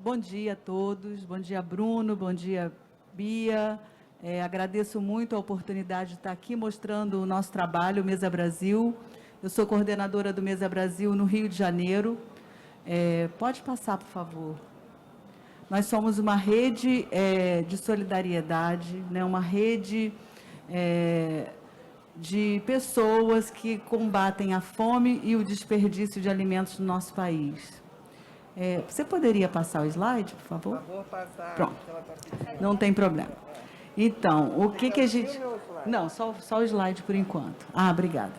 Bom dia a todos, bom dia Bruno, bom dia Bia. Agradeço muito a oportunidade de estar aqui mostrando o nosso trabalho, o Mesa Brasil. Eu sou coordenadora do Mesa Brasil no Rio de Janeiro. Pode passar, por favor. Nós somos uma rede de solidariedade, né, uma rede de pessoas que combatem a fome e o desperdício de alimentos no nosso país. Você poderia passar o slide, por favor? Por favor, passar. Pronto. Não tem problema. Então, o que a gente... Não, só o slide por enquanto. Ah, obrigada.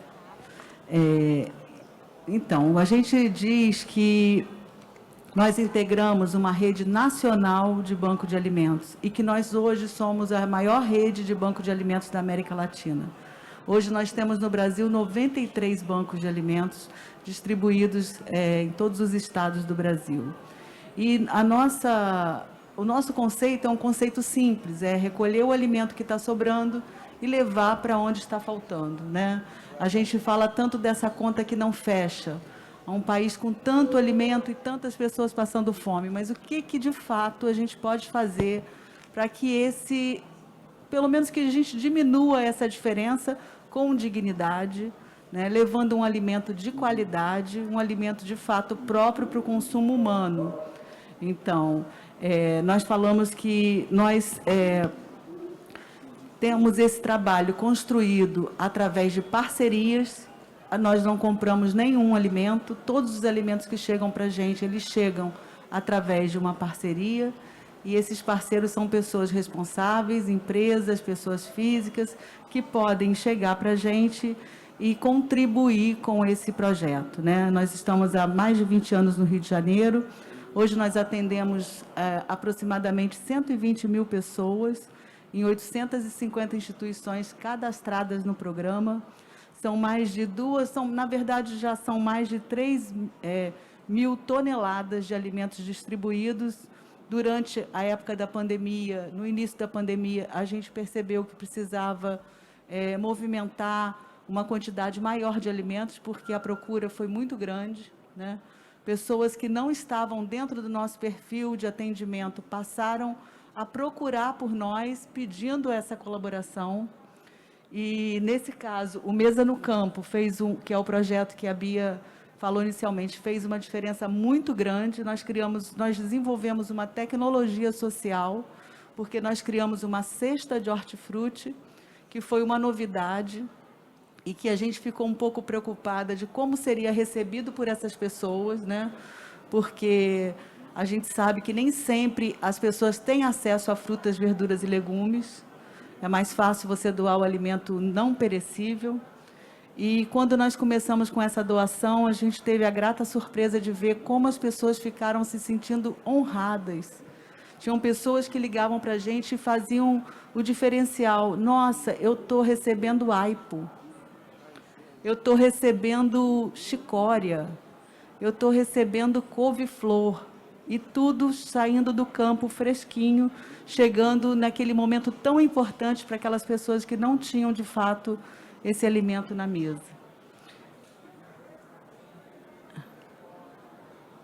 Então, a gente diz que nós integramos uma rede nacional de banco de alimentos e que nós hoje somos a maior rede de banco de alimentos da América Latina. Hoje nós temos no Brasil 93 bancos de alimentos distribuídos em todos os estados do Brasil. E o nosso conceito é um conceito simples, é recolher o alimento que está sobrando e levar para onde está faltando, né? A gente fala tanto dessa conta que não fecha, um país com tanto alimento e tantas pessoas passando fome, mas o que de fato a gente pode fazer para que pelo menos que a gente diminua essa diferença com dignidade, né, levando um alimento de qualidade, um alimento de fato próprio para o consumo humano. Então, nós falamos que nós temos esse trabalho construído através de parcerias. Nós não compramos nenhum alimento, todos os alimentos que chegam para a gente, eles chegam através de uma parceria, e esses parceiros são pessoas responsáveis, empresas, pessoas físicas, que podem chegar para a gente e contribuir com esse projeto, né? Nós estamos há mais de 20 anos no Rio de Janeiro. Hoje nós atendemos aproximadamente 120 mil pessoas em 850 instituições cadastradas no programa. Na verdade, já são mais de 3 mil toneladas de alimentos distribuídos. Durante a época da pandemia, no início da pandemia, a gente percebeu que precisava movimentar uma quantidade maior de alimentos, porque a procura foi muito grande, né? Pessoas que não estavam dentro do nosso perfil de atendimento passaram a procurar por nós, pedindo essa colaboração. E, nesse caso, o Mesa no Campo que é o projeto que a Bia falou inicialmente, fez uma diferença muito grande. Nós desenvolvemos uma tecnologia social, porque nós criamos uma cesta de hortifruti, que foi uma novidade, e que a gente ficou um pouco preocupada de como seria recebido por essas pessoas, né? Porque a gente sabe que nem sempre as pessoas têm acesso a frutas, verduras e legumes. É mais fácil você doar o alimento não perecível. E quando nós começamos com essa doação, a gente teve a grata surpresa de ver como as pessoas ficaram se sentindo honradas. Tinham pessoas que ligavam para a gente e faziam o diferencial. Nossa, eu estou recebendo aipo, eu estou recebendo chicória, eu estou recebendo couve-flor, e tudo saindo do campo fresquinho, chegando naquele momento tão importante para aquelas pessoas que não tinham, de fato, esse alimento na mesa.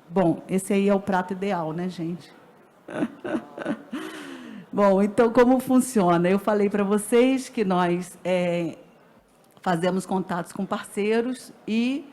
Bom, esse aí é o prato ideal, né, gente? Bom, então, como funciona? Eu falei para vocês que nós fazemos contatos com parceiros e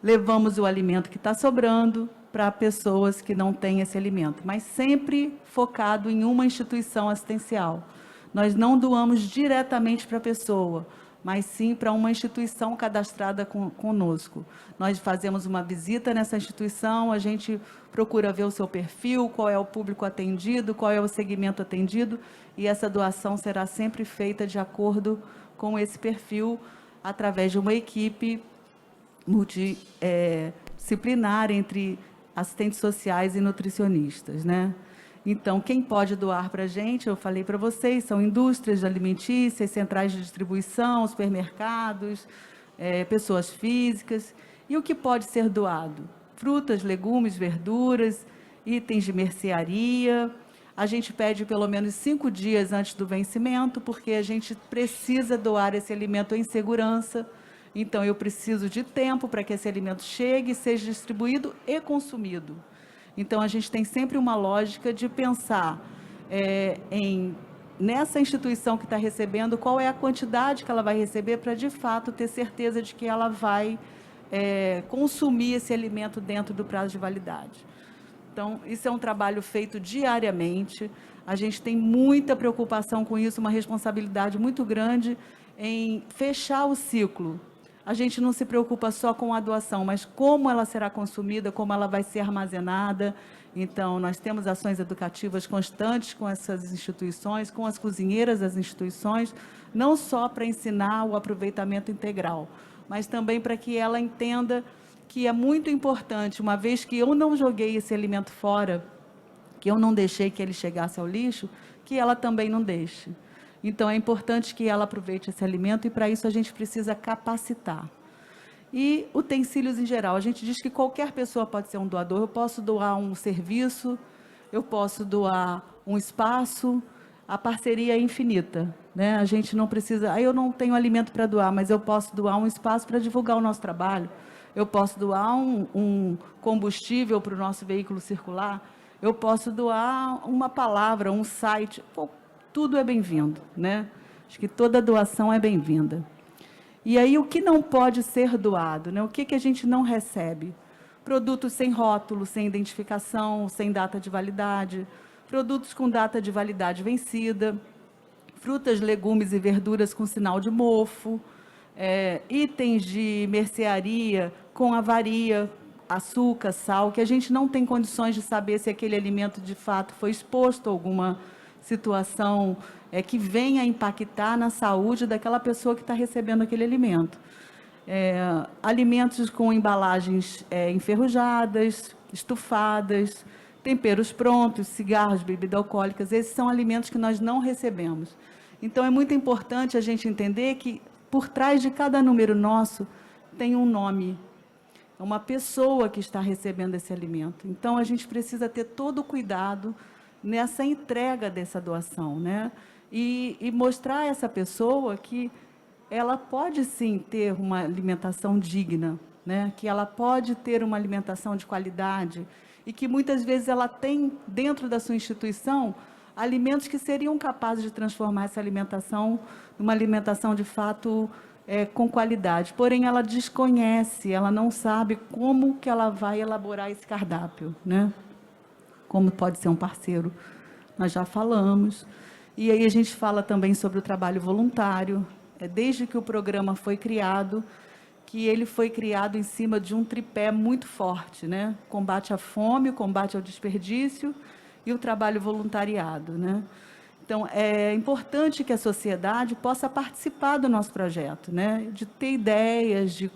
levamos o alimento que está sobrando para pessoas que não têm esse alimento, mas sempre focado em uma instituição assistencial. Nós não doamos diretamente para a pessoa, mas sim para uma instituição cadastrada conosco. Nós fazemos uma visita nessa instituição, a gente procura ver o seu perfil, qual é o público atendido, qual é o segmento atendido, e essa doação será sempre feita de acordo com esse perfil, através de uma equipe multidisciplinar entre assistentes sociais e nutricionistas, né? Então, quem pode doar para a gente, eu falei para vocês, são indústrias alimentícias, centrais de distribuição, supermercados, pessoas físicas. E o que pode ser doado? Frutas, legumes, verduras, itens de mercearia. A gente pede pelo menos 5 dias antes do vencimento, porque a gente precisa doar esse alimento em segurança. Então, eu preciso de tempo para que esse alimento chegue, seja distribuído e consumido. Então, a gente tem sempre uma lógica de pensar nessa instituição que está recebendo, qual é a quantidade que ela vai receber para, de fato, ter certeza de que ela vai consumir esse alimento dentro do prazo de validade. Então, isso é um trabalho feito diariamente. A gente tem muita preocupação com isso, uma responsabilidade muito grande em fechar o ciclo. A gente não se preocupa só com a doação, mas como ela será consumida, como ela vai ser armazenada. Então, nós temos ações educativas constantes com essas instituições, com as cozinheiras das instituições, não só para ensinar o aproveitamento integral, mas também para que ela entenda que é muito importante, uma vez que eu não joguei esse alimento fora, que eu não deixei que ele chegasse ao lixo, que ela também não deixe. Então, é importante que ela aproveite esse alimento e, para isso, a gente precisa capacitar. E utensílios em geral. A gente diz que qualquer pessoa pode ser um doador. Eu posso doar um serviço, eu posso doar um espaço. A parceria é infinita, né? A gente não precisa... eu não tenho alimento para doar, mas eu posso doar um espaço para divulgar o nosso trabalho. Eu posso doar um combustível para o nosso veículo circular. Eu posso doar uma palavra, um site. Pô, tudo é bem-vindo, né? Acho que toda doação é bem-vinda. E aí, o que não pode ser doado, né? O que a gente não recebe? Produtos sem rótulo, sem identificação, sem data de validade, produtos com data de validade vencida, frutas, legumes e verduras com sinal de mofo, itens de mercearia com avaria, açúcar, sal, que a gente não tem condições de saber se aquele alimento, de fato, foi exposto a alguma situação que venha a impactar na saúde daquela pessoa que está recebendo aquele alimento. Alimentos com embalagens enferrujadas, estufadas, temperos prontos, cigarros, bebidas alcoólicas, esses são alimentos que nós não recebemos. Então, é muito importante a gente entender que, por trás de cada número nosso, tem um nome, é uma pessoa que está recebendo esse alimento. Então, a gente precisa ter todo o cuidado nessa entrega dessa doação, né? E mostrar a essa pessoa que ela pode, sim, ter uma alimentação digna, né? Que ela pode ter uma alimentação de qualidade e que, muitas vezes, ela tem, dentro da sua instituição, alimentos que seriam capazes de transformar essa alimentação numa alimentação, de fato, com qualidade. Porém, ela desconhece, ela não sabe como que ela vai elaborar esse cardápio, né? Como pode ser um parceiro, nós já falamos. E aí a gente fala também sobre o trabalho voluntário. Desde que o programa foi criado, que ele foi criado em cima de um tripé muito forte, né? Combate à fome, o combate ao desperdício e o trabalho voluntariado, né? Então, é importante que a sociedade possa participar do nosso projeto, né? De ter ideias, de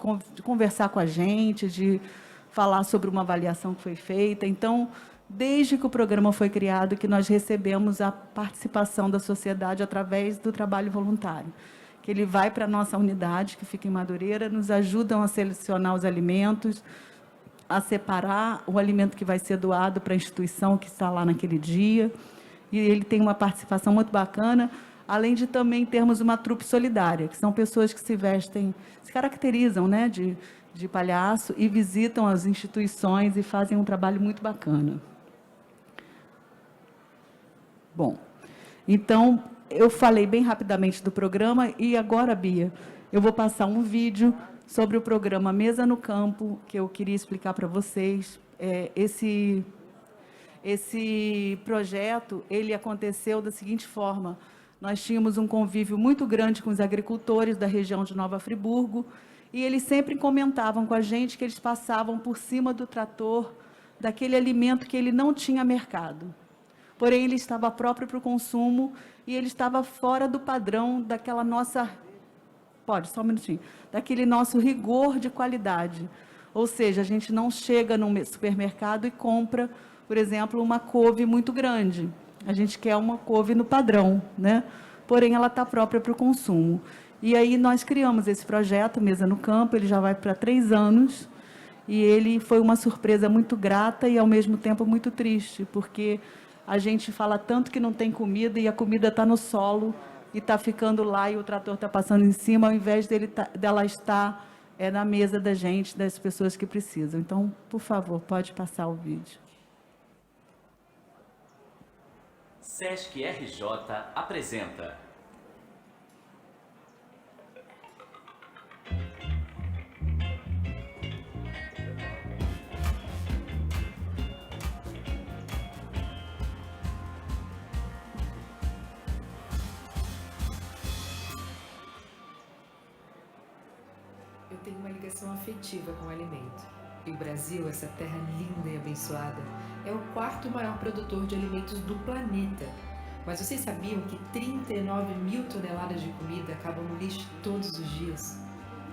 conversar com a gente, de falar sobre uma avaliação que foi feita. Então, desde que o programa foi criado, que nós recebemos a participação da sociedade através do trabalho voluntário. Que ele vai para a nossa unidade, que fica em Madureira, nos ajudam a selecionar os alimentos, a separar o alimento que vai ser doado para a instituição que está lá naquele dia. E ele tem uma participação muito bacana, além de também termos uma trupe solidária, que são pessoas que se vestem, se caracterizam, né, de palhaço e visitam as instituições e fazem um trabalho muito bacana. Bom, então, eu falei bem rapidamente do programa e agora, Bia, eu vou passar um vídeo sobre o programa Mesa no Campo, que eu queria explicar para vocês. Esse projeto, ele aconteceu da seguinte forma: nós tínhamos um convívio muito grande com os agricultores da região de Nova Friburgo, e eles sempre comentavam com a gente que eles passavam por cima do trator daquele alimento que ele não tinha mercado. Porém, ele estava próprio para o consumo e ele estava fora do padrão daquela nossa... Pode, só um minutinho. Daquele nosso rigor de qualidade. Ou seja, a gente não chega num supermercado e compra, por exemplo, uma couve muito grande. A gente quer uma couve no padrão, né? Porém, ela está própria para o consumo. E aí nós criamos esse projeto, Mesa no Campo, ele já vai para 3 anos, e ele foi uma surpresa muito grata e, ao mesmo tempo, muito triste, porque a gente fala tanto que não tem comida e a comida está no solo e está ficando lá e o trator está passando em cima, ao invés dela estar na mesa da gente, das pessoas que precisam. Então, por favor, pode passar o vídeo. Sesc RJ apresenta. Eu tenho uma ligação afetiva com o alimento. E o Brasil, essa terra linda e abençoada, é o quarto maior produtor de alimentos do planeta. Mas vocês sabiam que 39 mil toneladas de comida acabam no lixo todos os dias?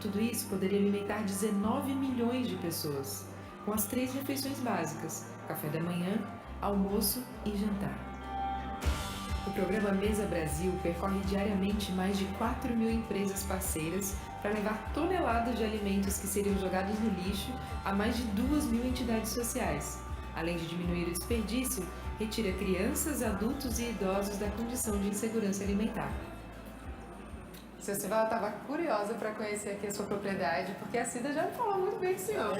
Tudo isso poderia alimentar 19 milhões de pessoas, com as 3 refeições básicas: café da manhã, almoço e jantar. O programa Mesa Brasil percorre diariamente mais de 4 mil empresas parceiras para levar toneladas de alimentos que seriam jogados no lixo a mais de 2 mil entidades sociais. Além de diminuir o desperdício, retira crianças, adultos e idosos da condição de insegurança alimentar. Seu Sival, eu estava curiosa para conhecer aqui a sua propriedade, porque a Cida já me falou muito bem do senhor.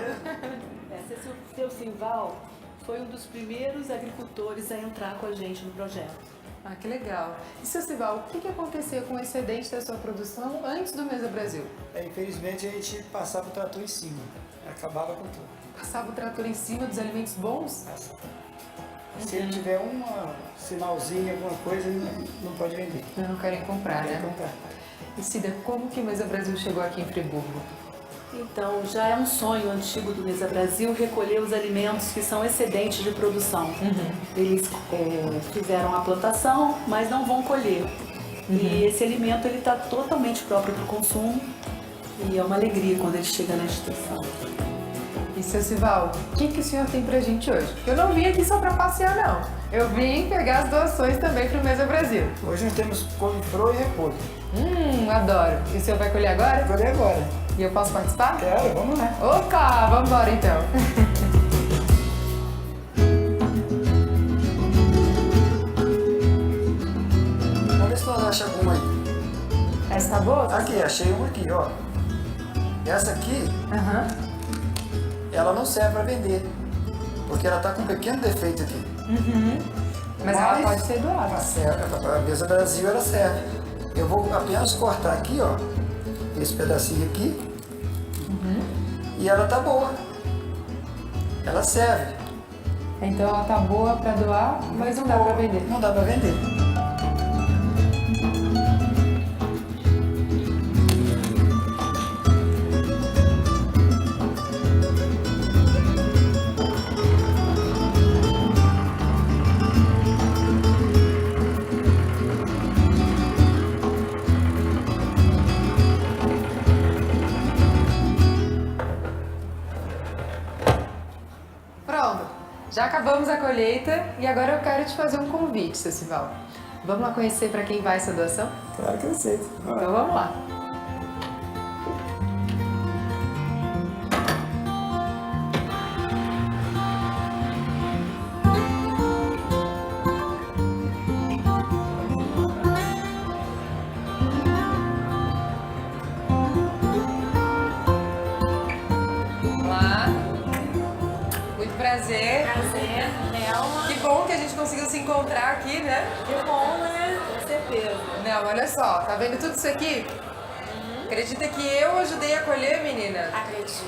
Seu Sival foi um dos primeiros agricultores a entrar com a gente no projeto. Ah, que legal. E, seu Sival, o que aconteceu com o excedente da sua produção antes do Mesa Brasil? Infelizmente a gente passava o trator em cima, acabava com tudo. Passava o trator em cima dos alimentos bons? Se ele tiver um sinalzinho, alguma coisa, ele não pode vender. Não querem comprar, Não né? quer comprar. E, Cida, como que o Mesa Brasil chegou aqui em Friburgo? Então, já é um sonho antigo do Mesa Brasil recolher os alimentos que são excedentes de produção. Eles fizeram a plantação, mas não vão colher. E esse alimento ele está totalmente próprio para o consumo e é uma alegria quando ele chega na instituição. E, seu Sival, o que o senhor tem pra gente hoje? Eu não vim aqui só para passear, não. Eu vim pegar as doações também para o Mesa Brasil. Hoje nós temos couve-flor e repolho. Adoro. E o senhor vai colher agora? Vou ler agora. E eu posso participar? Quero, vamos lá. Opa, vamos embora então. Vamos ver se nós achamos alguma aí. Essa tá boa? Aqui, achei uma aqui, ó. Essa aqui, ela não serve para vender, porque ela tá com um pequeno defeito aqui. Mas ela pode ser doada. Ela serve, a Mesa Brasil ela serve. Eu vou apenas cortar aqui, ó, esse pedacinho aqui, e ela tá boa. Ela serve. Então ela tá boa pra doar, mas não dá pra vender. Não dá para vender. Pronto, já acabamos a colheita e agora eu quero te fazer um convite, seu Sival. Vamos lá conhecer para quem vai essa doação? Claro que eu aceito. Então vamos lá. Olá. Muito prazer. Prazer, Nelma. Que bom que a gente conseguiu se encontrar aqui, né? Que bom, né? Com certeza. Não, olha só, tá vendo tudo isso aqui? Acredita que eu ajudei a colher, menina? Acredito.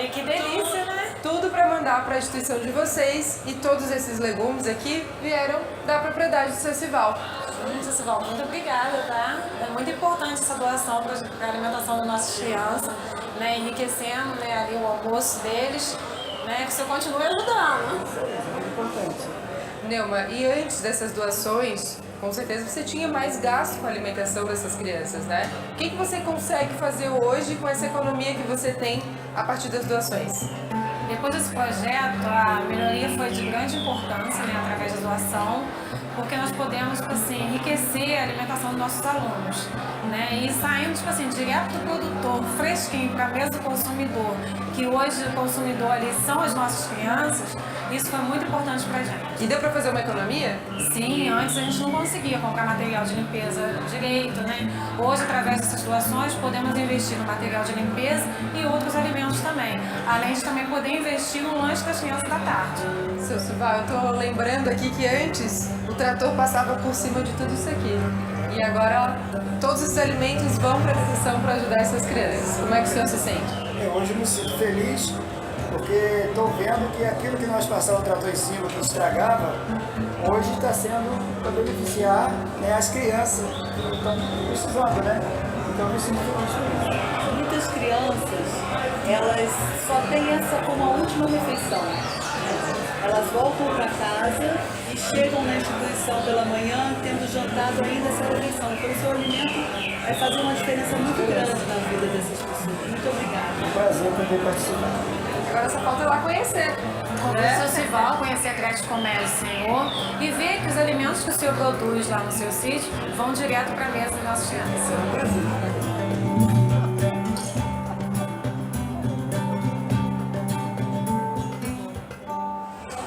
E que delícia, né? Tudo para mandar para a instituição de vocês e todos esses legumes aqui vieram da propriedade do seu Sival. Seu Sival, muito obrigada, tá? É muito importante essa doação para a alimentação das nossas crianças, né? Enriquecendo, né, ali o almoço deles, né? Que o senhor continue ajudando. É importante. Neuma, e antes dessas doações, com certeza você tinha mais gasto com a alimentação dessas crianças, né? O que você consegue fazer hoje com essa economia que você tem a partir das doações? Depois desse projeto, a melhoria foi de grande importância, né, através da doação, porque nós podemos, tipo assim, enriquecer a alimentação dos nossos alunos, né, e saindo, tipo assim, direto do produtor, fresquinho, para a mesa do consumidor, que hoje o consumidor ali são as nossas crianças, isso foi muito importante para a gente. E deu para fazer uma economia? Sim, antes a gente não conseguia comprar material de limpeza direito, né? Hoje, através dessas doações, podemos investir no material de limpeza e outros alimentos também. Além de também poder investir no lanche das crianças da tarde. Seu Sival, eu tô lembrando aqui que antes o trator passava por cima de tudo isso aqui. E agora todos esses alimentos vão para a doação para ajudar essas crianças. Como é que o senhor se sente? Hoje eu me sinto feliz porque estou vendo que aquilo que nós passávamos o trator em cima, que estragava, hoje está sendo para beneficiar, né, as crianças que estão precisando, né? Então eu me sinto feliz com isso. Muitas crianças, elas só têm essa como a última refeição. Elas voltam para casa e chegam na instituição pela manhã tendo jantado ainda essa refeição. Então o seu alimento vai fazer uma diferença muito grande na vida dessas pessoas. Muito obrigada. É um prazer poder participar. Agora só falta ir lá conhecer. Conhecer o seu Sival, conhecer a Creche Comércio do Senhor e ver que os alimentos que o senhor produz lá no seu sítio vão direto para a mesa das nossas crianças. É um prazer.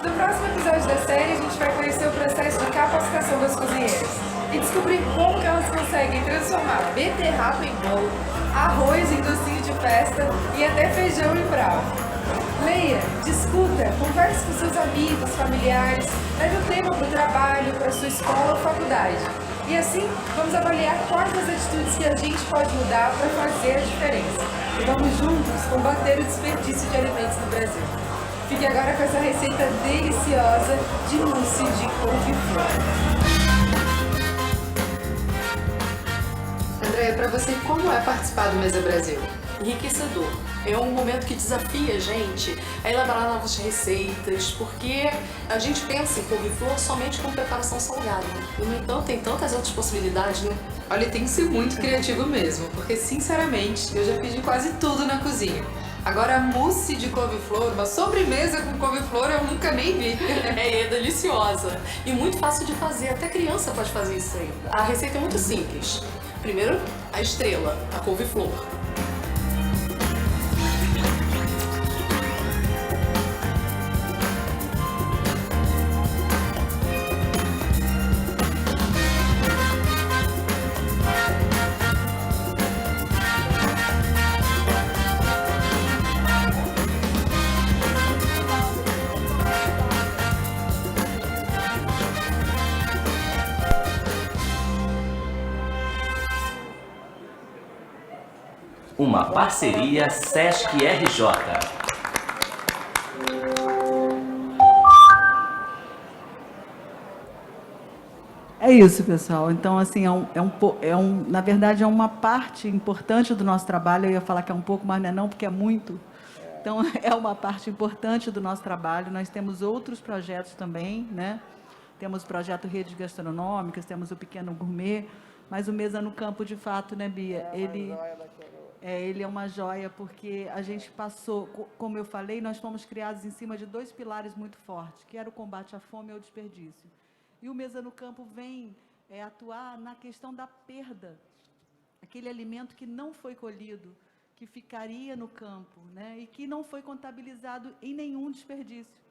No próximo episódio da série, a gente vai conhecer o processo de capacitação das cozinheiras e descobrir como que elas conseguem transformar beterraba em bolo, arroz em docinho de festa e até feijão em bravo. Leia, discuta, converse com seus amigos, familiares, leve o tema para o trabalho, para a sua escola ou faculdade. E assim, vamos avaliar quais as atitudes que a gente pode mudar para fazer a diferença. E vamos juntos combater o desperdício de alimentos no Brasil. Fique agora com essa receita deliciosa de mousse de couve-flor. Andréia, para você, como é participar do Mesa Brasil? Enriquecedor. É um momento que desafia a gente a elaborar novas receitas, porque a gente pensa em couve-flor somente com preparação salgada. E, no entanto, tem tantas outras possibilidades, né? Olha, tem que ser muito criativo mesmo, porque, sinceramente, eu já pedi quase tudo na cozinha. Agora, a mousse de couve-flor, uma sobremesa com couve-flor, eu nunca nem vi. É deliciosa e muito fácil de fazer, até criança pode fazer isso aí. A receita é muito simples. Primeiro, a estrela, a couve-flor. Uma parceria Sesc-RJ. É isso, pessoal. Então, assim, na verdade, é uma parte importante do nosso trabalho. Eu ia falar que é um pouco, mas não é não, porque é muito. Então, é uma parte importante do nosso trabalho. Nós temos outros projetos também, né? Temos o projeto Redes Gastronômicas, temos o Pequeno Gourmet, mas o Mesa no Campo, de fato, né, Bia? Ele é uma joia, porque a gente passou, como eu falei, nós fomos criados em cima de 2 pilares muito fortes, que era o combate à fome e ao desperdício. E o Mesa no Campo vem atuar na questão da perda, aquele alimento que não foi colhido, que ficaria no campo, né, e que não foi contabilizado em nenhum desperdício,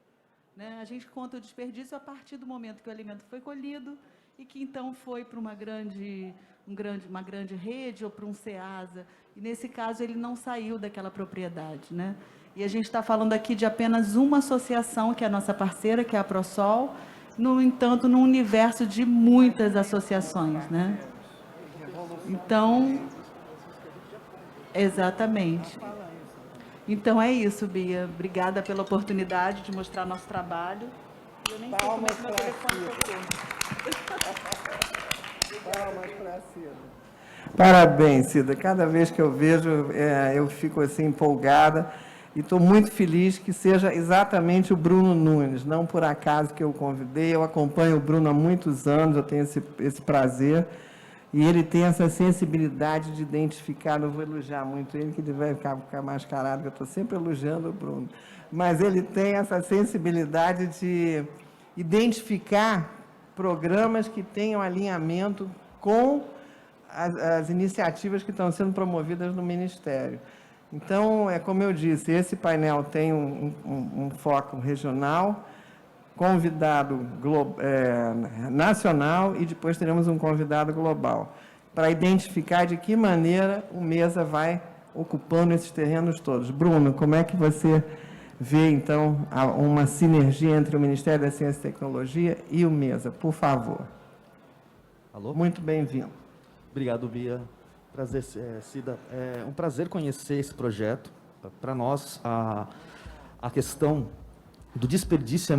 né? A gente conta o desperdício a partir do momento que o alimento foi colhido e que então foi para uma grande rede ou para um SEASA. E nesse caso ele não saiu daquela propriedade, né? E a gente está falando aqui de apenas uma associação, que é a nossa parceira, que é a ProSol, no entanto, num universo de muitas associações, né? Então, exatamente. Então é isso, Bia. Obrigada pela oportunidade de mostrar nosso trabalho. Eu nem sei como é que meu telefone tocou. Parabéns, Cida. Cada vez que eu vejo, eu fico assim empolgada e estou muito feliz que seja exatamente o Bruno Nunes, não por acaso que eu convidei. Eu acompanho o Bruno há muitos anos, eu tenho esse prazer. E ele tem essa sensibilidade de identificar, não vou elogiar muito ele, que ele vai ficar mascarado, que eu estou sempre elogiando o Bruno. Mas ele tem essa sensibilidade de identificar programas que tenham alinhamento com as iniciativas que estão sendo promovidas no Ministério. Então, é como eu disse, esse painel tem um foco regional, convidado nacional e depois teremos um convidado global, para identificar de que maneira o MESA vai ocupando esses terrenos todos. Bruno, como é que você vê, então, uma sinergia entre o Ministério da Ciência e Tecnologia e o MESA? Por favor. Alô? Muito bem-vindo. Obrigado, Bia. Prazer, Cida. É um prazer conhecer esse projeto. Para nós, a questão do desperdício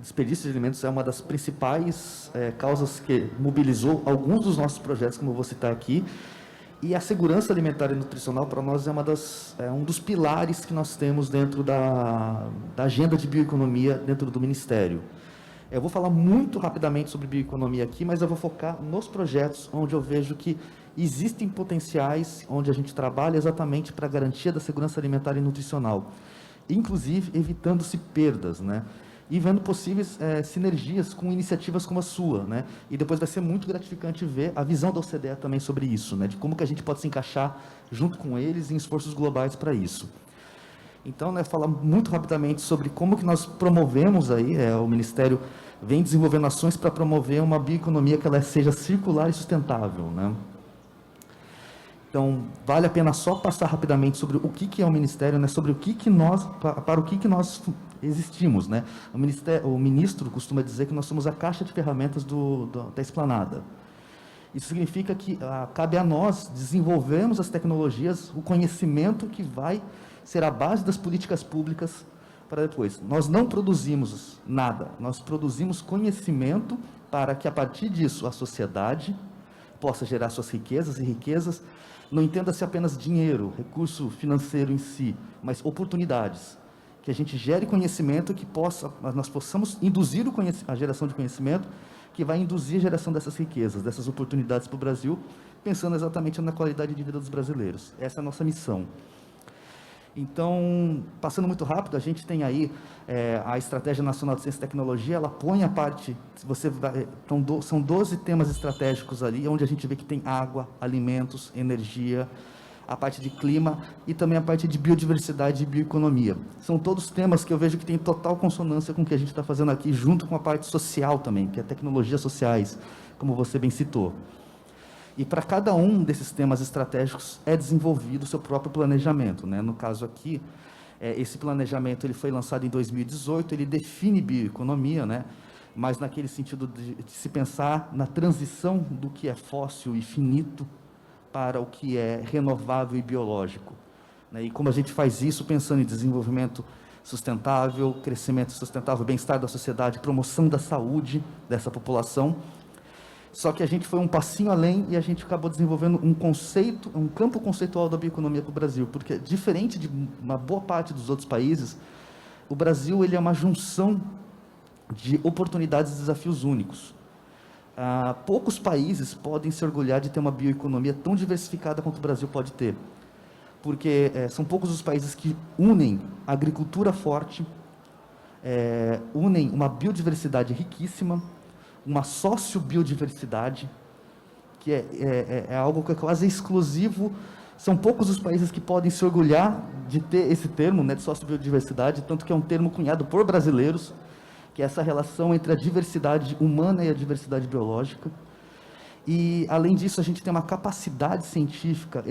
desperdício de alimentos é uma das principais causas que mobilizou alguns dos nossos projetos, como eu vou citar aqui. E a segurança alimentar e nutricional, para nós, é um dos pilares que nós temos dentro da agenda de bioeconomia dentro do Ministério. Eu vou falar muito rapidamente sobre bioeconomia aqui, mas eu vou focar nos projetos onde eu vejo que existem potenciais, onde a gente trabalha exatamente para a garantia da segurança alimentar e nutricional, inclusive evitando-se perdas, né? E vendo possíveis sinergias com iniciativas como a sua, né? E depois vai ser muito gratificante ver a visão da OCDE também sobre isso, né? De como que a gente pode se encaixar junto com eles em esforços globais para isso. Então, né, falar muito rapidamente sobre como que nós promovemos aí, o Ministério vem desenvolvendo ações para promover uma bioeconomia que ela seja circular e sustentável, né? Então, vale a pena só passar rapidamente sobre o que é o Ministério, né, sobre para o que nós existimos, né? O ministro costuma dizer que nós somos a caixa de ferramentas da esplanada. Isso significa que cabe a nós desenvolvermos as tecnologias, o conhecimento que vai ser a base das políticas públicas para depois. Nós não produzimos nada, nós produzimos conhecimento para que, a partir disso, a sociedade possa gerar suas riquezas, e riquezas não entenda-se apenas dinheiro, recurso financeiro em si, mas oportunidades. Que a gente gere conhecimento que nós possamos induzir a geração de conhecimento que vai induzir a geração dessas riquezas, dessas oportunidades para o Brasil, pensando exatamente na qualidade de vida dos brasileiros. Essa é a nossa missão. Então, passando muito rápido, a gente tem aí a Estratégia Nacional de Ciência e Tecnologia, ela põe a parte, são 12 temas estratégicos ali, onde a gente vê que tem água, alimentos, energia, a parte de clima e também a parte de biodiversidade e bioeconomia. São todos temas que eu vejo que tem total consonância com o que a gente está fazendo aqui, junto com a parte social também, que é tecnologias sociais, como você bem citou. E para cada um desses temas estratégicos é desenvolvido o seu próprio planejamento, né? No caso aqui, esse planejamento ele foi lançado em 2018, ele define bioeconomia, né? Mas naquele sentido de se pensar na transição do que é fóssil e finito para o que é renovável e biológico, né? E como a gente faz isso pensando em desenvolvimento sustentável, crescimento sustentável, bem-estar da sociedade, promoção da saúde dessa população. Só que a gente foi um passinho além e a gente acabou desenvolvendo um campo conceitual da bioeconomia para o Brasil, porque diferente de uma boa parte dos outros países, o Brasil ele é uma junção de oportunidades e desafios únicos. Poucos países podem se orgulhar de ter uma bioeconomia tão diversificada quanto o Brasil pode ter, porque são poucos os países que unem a agricultura forte, unem uma biodiversidade riquíssima, uma sociobiodiversidade, que é algo que é quase exclusivo. São poucos os países que podem se orgulhar de ter esse termo, né, de sociobiodiversidade, tanto que é um termo cunhado por brasileiros, que é essa relação entre a diversidade humana e a diversidade biológica. E, além disso, a gente tem uma capacidade científica,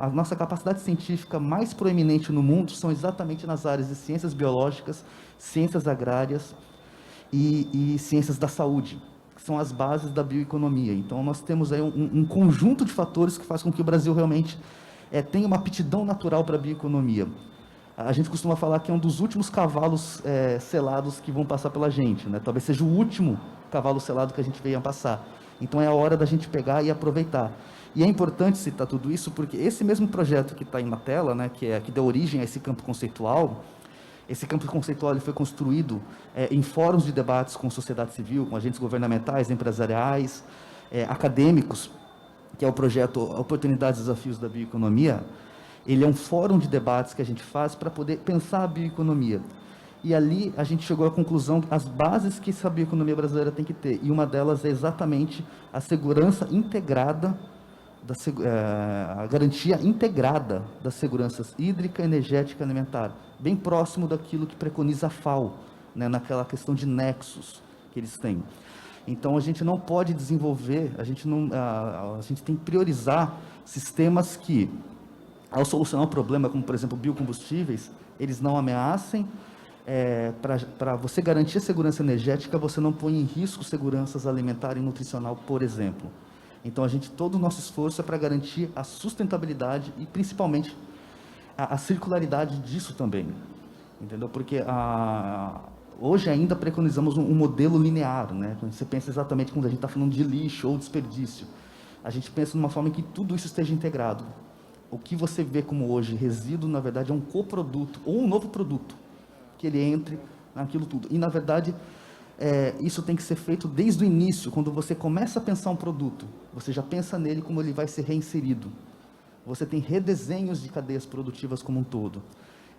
a nossa capacidade científica mais proeminente no mundo são exatamente nas áreas de ciências biológicas, ciências agrárias, e ciências da saúde, que são as bases da bioeconomia. Então, nós temos aí um conjunto de fatores que faz com que o Brasil realmente tenha uma aptidão natural para a bioeconomia. A gente costuma falar que é um dos últimos cavalos selados que vão passar pela gente, né? Talvez seja o último cavalo selado que a gente venha passar. Então, é a hora da gente pegar e aproveitar. E é importante citar tudo isso, porque esse mesmo projeto que está aí na tela, né, que deu origem a esse campo conceitual, esse campo conceitual ele foi construído em fóruns de debates com sociedade civil, com agentes governamentais, empresariais, acadêmicos, que é o projeto Oportunidades e Desafios da Bioeconomia. Ele é um fórum de debates que a gente faz para poder pensar a bioeconomia. E ali a gente chegou à conclusão as bases que essa bioeconomia brasileira tem que ter. E uma delas é exatamente a segurança integrada a garantia integrada das seguranças hídrica, energética e alimentar, bem próximo daquilo que preconiza a FAO, né, naquela questão de nexos que eles têm. Então, a gente não pode desenvolver, a gente tem que priorizar sistemas que, ao solucionar um problema, como, por exemplo, biocombustíveis, eles não ameacem. Para você garantir a segurança energética, você não põe em risco seguranças alimentar e nutricional, por exemplo. Então, todo o nosso esforço é para garantir a sustentabilidade e, principalmente, a circularidade disso também. Entendeu? Porque hoje ainda preconizamos um modelo linear, né? Quando você pensa exatamente quando a gente está falando de lixo ou desperdício. A gente pensa numa forma em que tudo isso esteja integrado. O que você vê como hoje resíduo, na verdade, é um coproduto ou um novo produto que ele entre naquilo tudo. E, na verdade, isso tem que ser feito desde o início, quando você começa a pensar um produto. Você já pensa nele como ele vai ser reinserido. Você tem redesenhos de cadeias produtivas como um todo.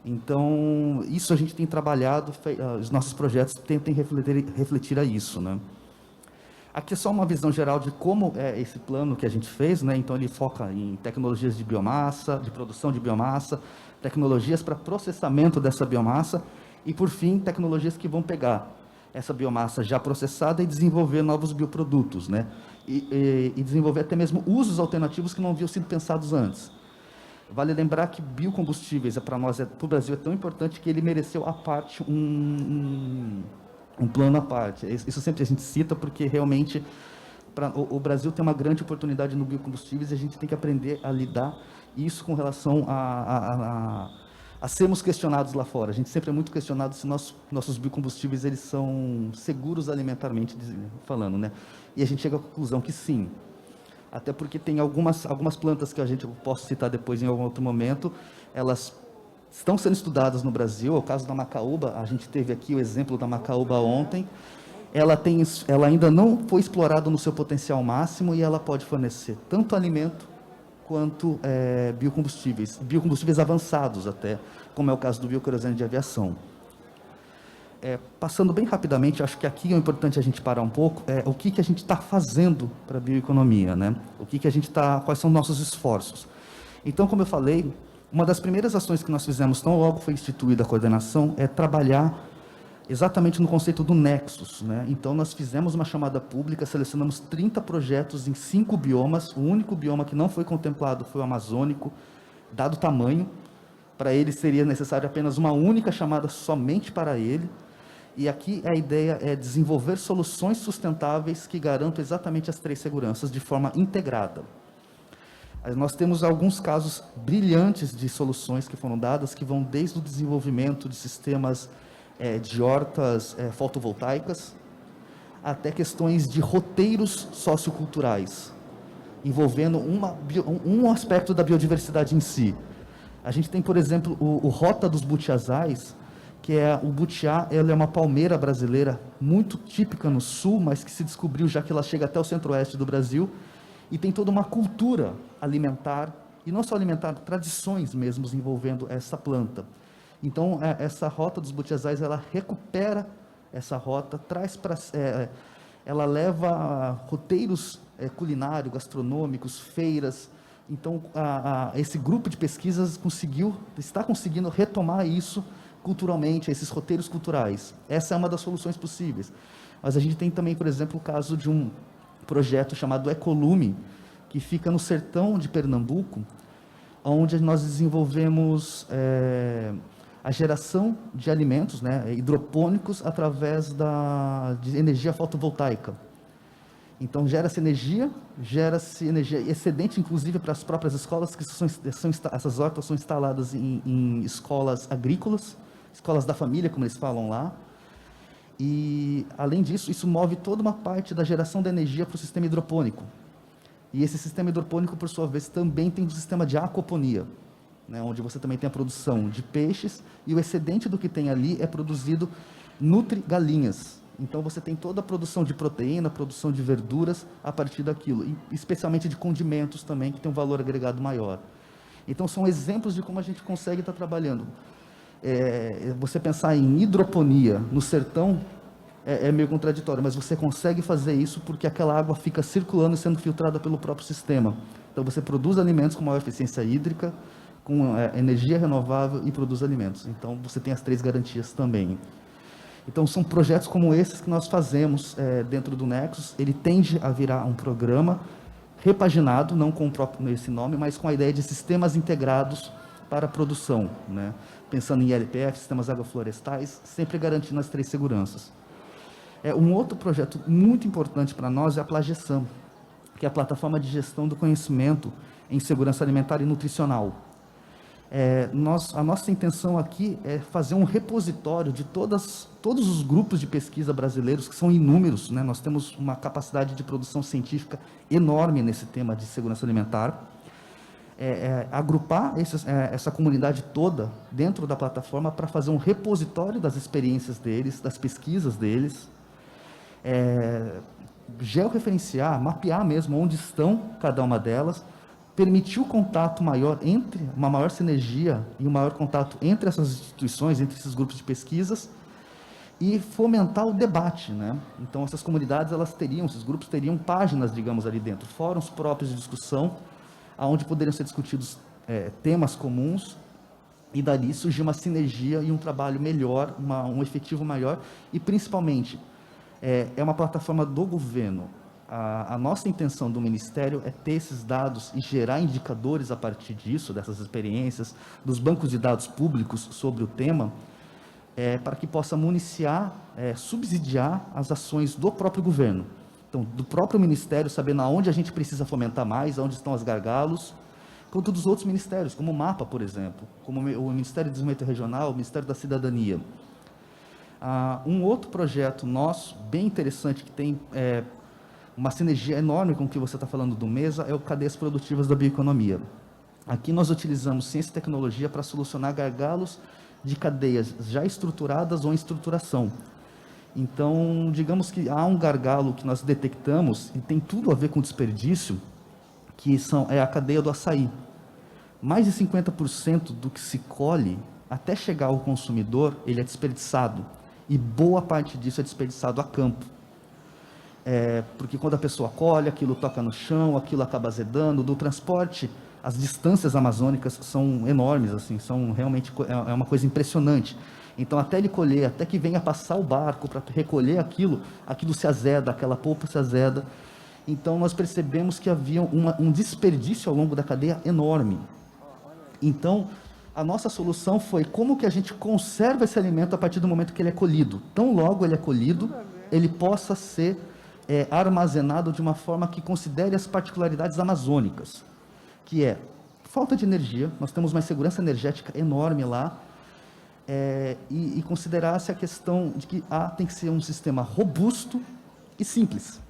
Então, isso a gente tem trabalhado, os nossos projetos tentem refletir a isso, né? Aqui é só uma visão geral de como é esse plano que a gente fez, né? Então, ele foca em tecnologias de biomassa, de produção de biomassa, tecnologias para processamento dessa biomassa e, por fim, tecnologias que vão pegar essa biomassa já processada e desenvolver novos bioprodutos, né? E desenvolver até mesmo usos alternativos que não haviam sido pensados antes. Vale lembrar que biocombustíveis, para nós, para o Brasil, é tão importante que ele mereceu à parte um plano à parte. Isso sempre a gente cita porque realmente o Brasil tem uma grande oportunidade no biocombustíveis e a gente tem que aprender a lidar isso com relação a sermos questionados lá fora. A gente sempre é muito questionado se nossos biocombustíveis eles são seguros alimentarmente falando, né? E a gente chega à conclusão que sim. Até porque tem algumas plantas que eu posso citar depois em algum outro momento, elas estão sendo estudadas no Brasil. É o caso da macaúba, a gente teve aqui o exemplo da macaúba ontem. Ela ainda não foi explorada no seu potencial máximo e ela pode fornecer tanto alimento quanto biocombustíveis avançados até, como é o caso do bioquerosene de aviação. Passando bem rapidamente, acho que aqui é importante a gente parar um pouco, o que a gente está fazendo para a bioeconomia, né? Quais são nossos esforços. Então, como eu falei, uma das primeiras ações que nós fizemos, tão logo foi instituída a coordenação, é trabalhar exatamente no conceito do nexus, né? Então, nós fizemos uma chamada pública, selecionamos 30 projetos em 5 biomas, o único bioma que não foi contemplado foi o amazônico, dado o tamanho, para ele seria necessário apenas uma única chamada somente para ele. E aqui a ideia é desenvolver soluções sustentáveis que garantam exatamente as 3 seguranças de forma integrada. Nós temos alguns casos brilhantes de soluções que foram dadas, que vão desde o desenvolvimento de sistemas de hortas fotovoltaicas, até questões de roteiros socioculturais, envolvendo um aspecto da biodiversidade em si. A gente tem, por exemplo, o Rota dos Butiazais, que o butiá, ela é uma palmeira brasileira muito típica no sul, mas que se descobriu já que ela chega até o centro-oeste do Brasil, e tem toda uma cultura alimentar, e não só alimentar, tradições mesmo envolvendo essa planta. Então, essa Rota dos Butiazais, ela recupera essa rota, ela leva roteiros culinários, gastronômicos, feiras. Então, esse grupo de pesquisas está conseguindo retomar isso culturalmente, esses roteiros culturais. Essa é uma das soluções possíveis. Mas a gente tem também, por exemplo, o caso de um projeto chamado Ecolume, que fica no sertão de Pernambuco, onde nós desenvolvemos a geração de alimentos, né, hidropônicos através de energia fotovoltaica. Então, gera-se energia excedente, inclusive, para as próprias escolas, que essas hortas são instaladas em escolas agrícolas, escolas da família, como eles falam lá. E, além disso, isso move toda uma parte da geração da energia para o sistema hidropônico. E esse sistema hidropônico, por sua vez, também tem um sistema de aquaponia, né, onde você também tem a produção de peixes, e o excedente do que tem ali é produzido nutri-galinhas. Então, você tem toda a produção de proteína, produção de verduras a partir daquilo, e especialmente de condimentos também, que tem um valor agregado maior. Então, são exemplos de como a gente consegue estar trabalhando. Você pensar em hidroponia no sertão é meio contraditório, mas você consegue fazer isso porque aquela água fica circulando e sendo filtrada pelo próprio sistema. Então, você produz alimentos com maior eficiência hídrica, com energia renovável e produz alimentos. Então, você tem as 3 garantias também. Então, são projetos como esses que nós fazemos dentro do Nexus. Ele tende a virar um programa repaginado, não com esse nome, mas com a ideia de sistemas integrados para a produção, né? Pensando em LPF, sistemas agroflorestais, sempre garantindo as 3 seguranças. Um outro projeto muito importante para nós é a Plagesam, que é a plataforma de gestão do conhecimento em segurança alimentar e nutricional. A nossa intenção aqui é fazer um repositório de todos os grupos de pesquisa brasileiros, que são inúmeros, né? Nós temos uma capacidade de produção científica enorme nesse tema de segurança alimentar. Agrupar essa comunidade toda dentro da plataforma para fazer um repositório das experiências deles, das pesquisas deles, georreferenciar, mapear mesmo onde estão cada uma delas, permitir o contato maior uma maior sinergia e um maior contato entre essas instituições, entre esses grupos de pesquisas, e fomentar o debate, né? Então, essas comunidades, esses grupos teriam páginas, digamos, ali dentro, fóruns próprios de discussão, onde poderiam ser discutidos temas comuns, e dali surgir uma sinergia e um trabalho melhor, um efetivo maior, e principalmente, é uma plataforma do governo. A nossa intenção do Ministério é ter esses dados e gerar indicadores a partir disso, dessas experiências, dos bancos de dados públicos sobre o tema, para que possa municiar, subsidiar as ações do próprio governo. Então, do próprio Ministério, sabendo aonde a gente precisa fomentar mais, aonde estão os gargalos, quanto dos outros ministérios, como o MAPA, por exemplo, como o Ministério do Desenvolvimento Regional, o Ministério da Cidadania. Um outro projeto nosso, bem interessante, que tem uma sinergia enorme com o que você está falando do MESA, é o Cadeias Produtivas da Bioeconomia. Aqui nós utilizamos ciência e tecnologia para solucionar gargalos de cadeias já estruturadas ou em estruturação. Então, digamos que há um gargalo que nós detectamos, e tem tudo a ver com desperdício, que é a cadeia do açaí. Mais de 50% do que se colhe, até chegar ao consumidor, ele é desperdiçado. E boa parte disso é desperdiçado a campo. Porque quando a pessoa colhe, aquilo toca no chão, aquilo acaba azedando. Do transporte, as distâncias amazônicas são enormes, assim, são realmente uma coisa impressionante. Então, até ele colher, até que venha passar o barco para recolher aquilo se azeda, aquela polpa se azeda. Então, nós percebemos que havia um desperdício ao longo da cadeia enorme. Então, a nossa solução foi como que a gente conserva esse alimento a partir do momento que ele é colhido. Tão logo ele é colhido, ele possa ser armazenado de uma forma que considere as particularidades amazônicas, que é falta de energia, nós temos uma insegurança energética enorme lá, e considerar-se a questão de que tem que ser um sistema robusto e simples.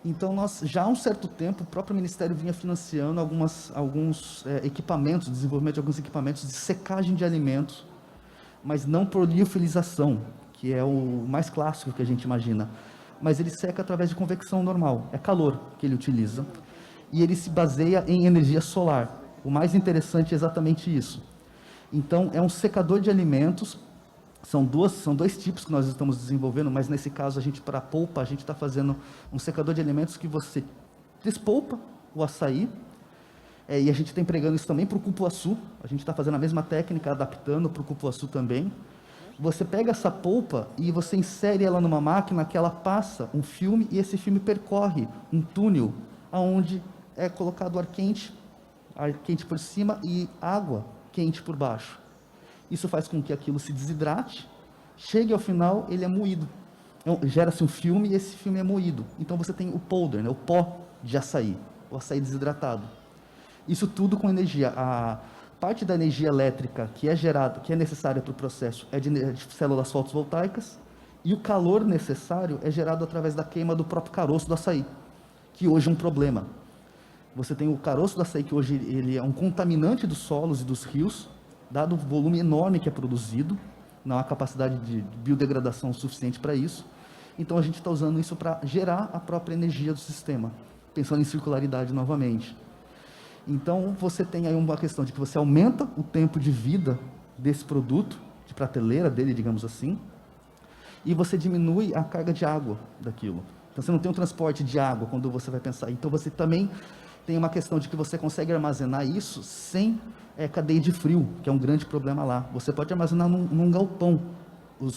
Então, nós, já há um certo tempo, o próprio Ministério vinha financiando alguns equipamentos, desenvolvimento de alguns equipamentos de secagem de alimentos, mas não por liofilização, que é o mais clássico que a gente imagina. Mas ele seca através de convecção normal, é calor que ele utiliza, e ele se baseia em energia solar. O mais interessante é exatamente isso. Então, é um secador de alimentos. São dois tipos que nós estamos desenvolvendo, mas nesse caso, para a polpa, a gente está fazendo um secador de alimentos que você despolpa o açaí, e a gente está empregando isso também para o cupuaçu. A gente está fazendo a mesma técnica, adaptando para o cupuaçu também. Você pega essa polpa e você insere ela numa máquina que ela passa um filme, e esse filme percorre um túnel, onde é colocado ar quente por cima e água quente por baixo. Isso faz com que aquilo se desidrate, chegue ao final, ele é moído. Então, gera-se um filme e esse filme é moído. Então você tem o powder, né, o pó de açaí, o açaí desidratado. Isso tudo com energia. A parte da energia elétrica que é gerada, que é necessária para o processo, é de células fotovoltaicas, e o calor necessário é gerado através da queima do próprio caroço do açaí, que hoje é um problema. Você tem o caroço do açaí, que hoje ele é um contaminante dos solos e dos rios, dado o volume enorme que é produzido, não há capacidade de biodegradação suficiente para isso. Então, a gente está usando isso para gerar a própria energia do sistema, pensando em circularidade novamente. Então, você tem aí uma questão de que você aumenta o tempo de vida desse produto, de prateleira dele, digamos assim, e você diminui a carga de água daquilo. Então, você não tem um transporte de água quando você vai pensar. Então, você também tem uma questão de que você consegue armazenar isso sem cadeia de frio, que é um grande problema lá. Você pode armazenar num galpão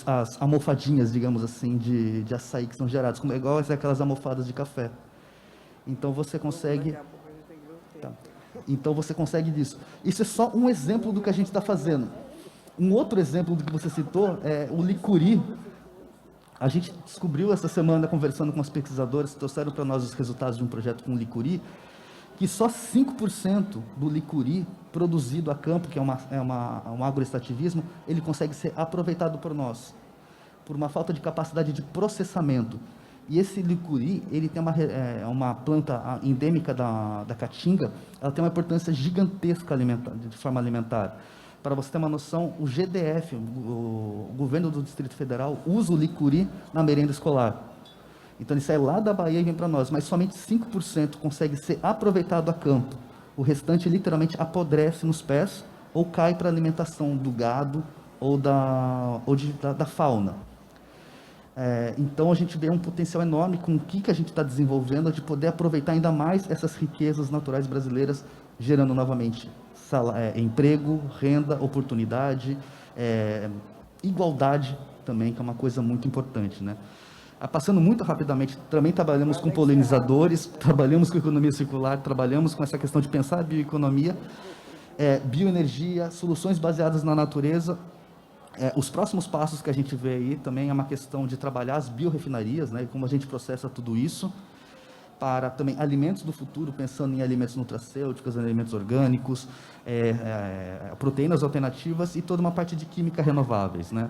as almofadinhas, digamos assim, de açaí que são geradas, como igual aquelas almofadas de café. Então você consegue... Tá. Então você consegue disso. Isso é só um exemplo do que a gente está fazendo. Um outro exemplo do que você citou é o licuri. A gente descobriu essa semana, conversando com os pesquisadores, que trouxeram para nós os resultados de um projeto com licuri, que só 5% do licuri produzido a campo, que um agroextrativismo, ele consegue ser aproveitado por nós, por uma falta de capacidade de processamento. E esse licuri, ele tem uma planta endêmica da Caatinga, ela tem uma importância gigantesca de forma alimentar. Para você ter uma noção, o GDF, o governo do Distrito Federal, usa o licuri na merenda escolar. Então ele sai lá da Bahia e vem para nós, mas somente 5% consegue ser aproveitado a campo. O restante literalmente apodrece nos pés ou cai para a alimentação do gado ou da fauna. Então a gente vê um potencial enorme com o que a gente está desenvolvendo de poder aproveitar ainda mais essas riquezas naturais brasileiras, gerando novamente emprego, renda, oportunidade, igualdade também, que é uma coisa muito importante, né? Passando muito rapidamente, também trabalhamos com polinizadores, trabalhamos com economia circular, trabalhamos com essa questão de pensar a bioeconomia, bioenergia, soluções baseadas na natureza. Os próximos passos que a gente vê aí também é uma questão de trabalhar as biorefinarias, né, como a gente processa tudo isso, para também alimentos do futuro, pensando em alimentos nutracêuticos, alimentos orgânicos, proteínas alternativas e toda uma parte de química renováveis, né?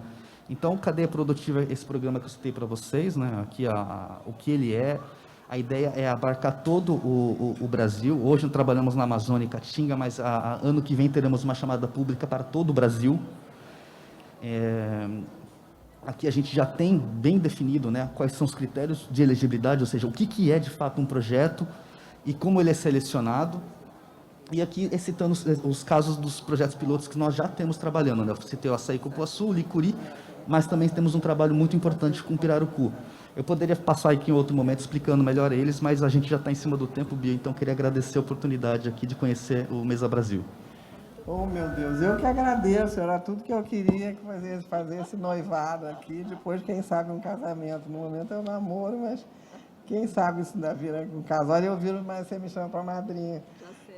Então, cadeia produtiva, esse programa que eu citei para vocês, né, aqui o que ele é, a ideia é abarcar todo o Brasil. Hoje trabalhamos na Amazônia e Caatinga, mas ano que vem teremos uma chamada pública para todo o Brasil. Aqui a gente já tem bem definido, né, quais são os critérios de elegibilidade, ou seja, o que é de fato um projeto e como ele é selecionado. E aqui citando os casos dos projetos pilotos que nós já temos trabalhando, né? Eu citei o açaí cupuaçu, o licuri, mas também temos um trabalho muito importante com o pirarucu. Eu poderia passar aqui em outro momento explicando melhor eles, mas a gente já está em cima do tempo, Bia, então queria agradecer a oportunidade aqui de conhecer o Mesa Brasil. Oh, meu Deus, eu que agradeço, era tudo que eu queria fazer esse noivado aqui, depois, quem sabe, um casamento. No momento eu namoro, mas quem sabe isso ainda vira um casal, eu viro, mas você me chama para madrinha.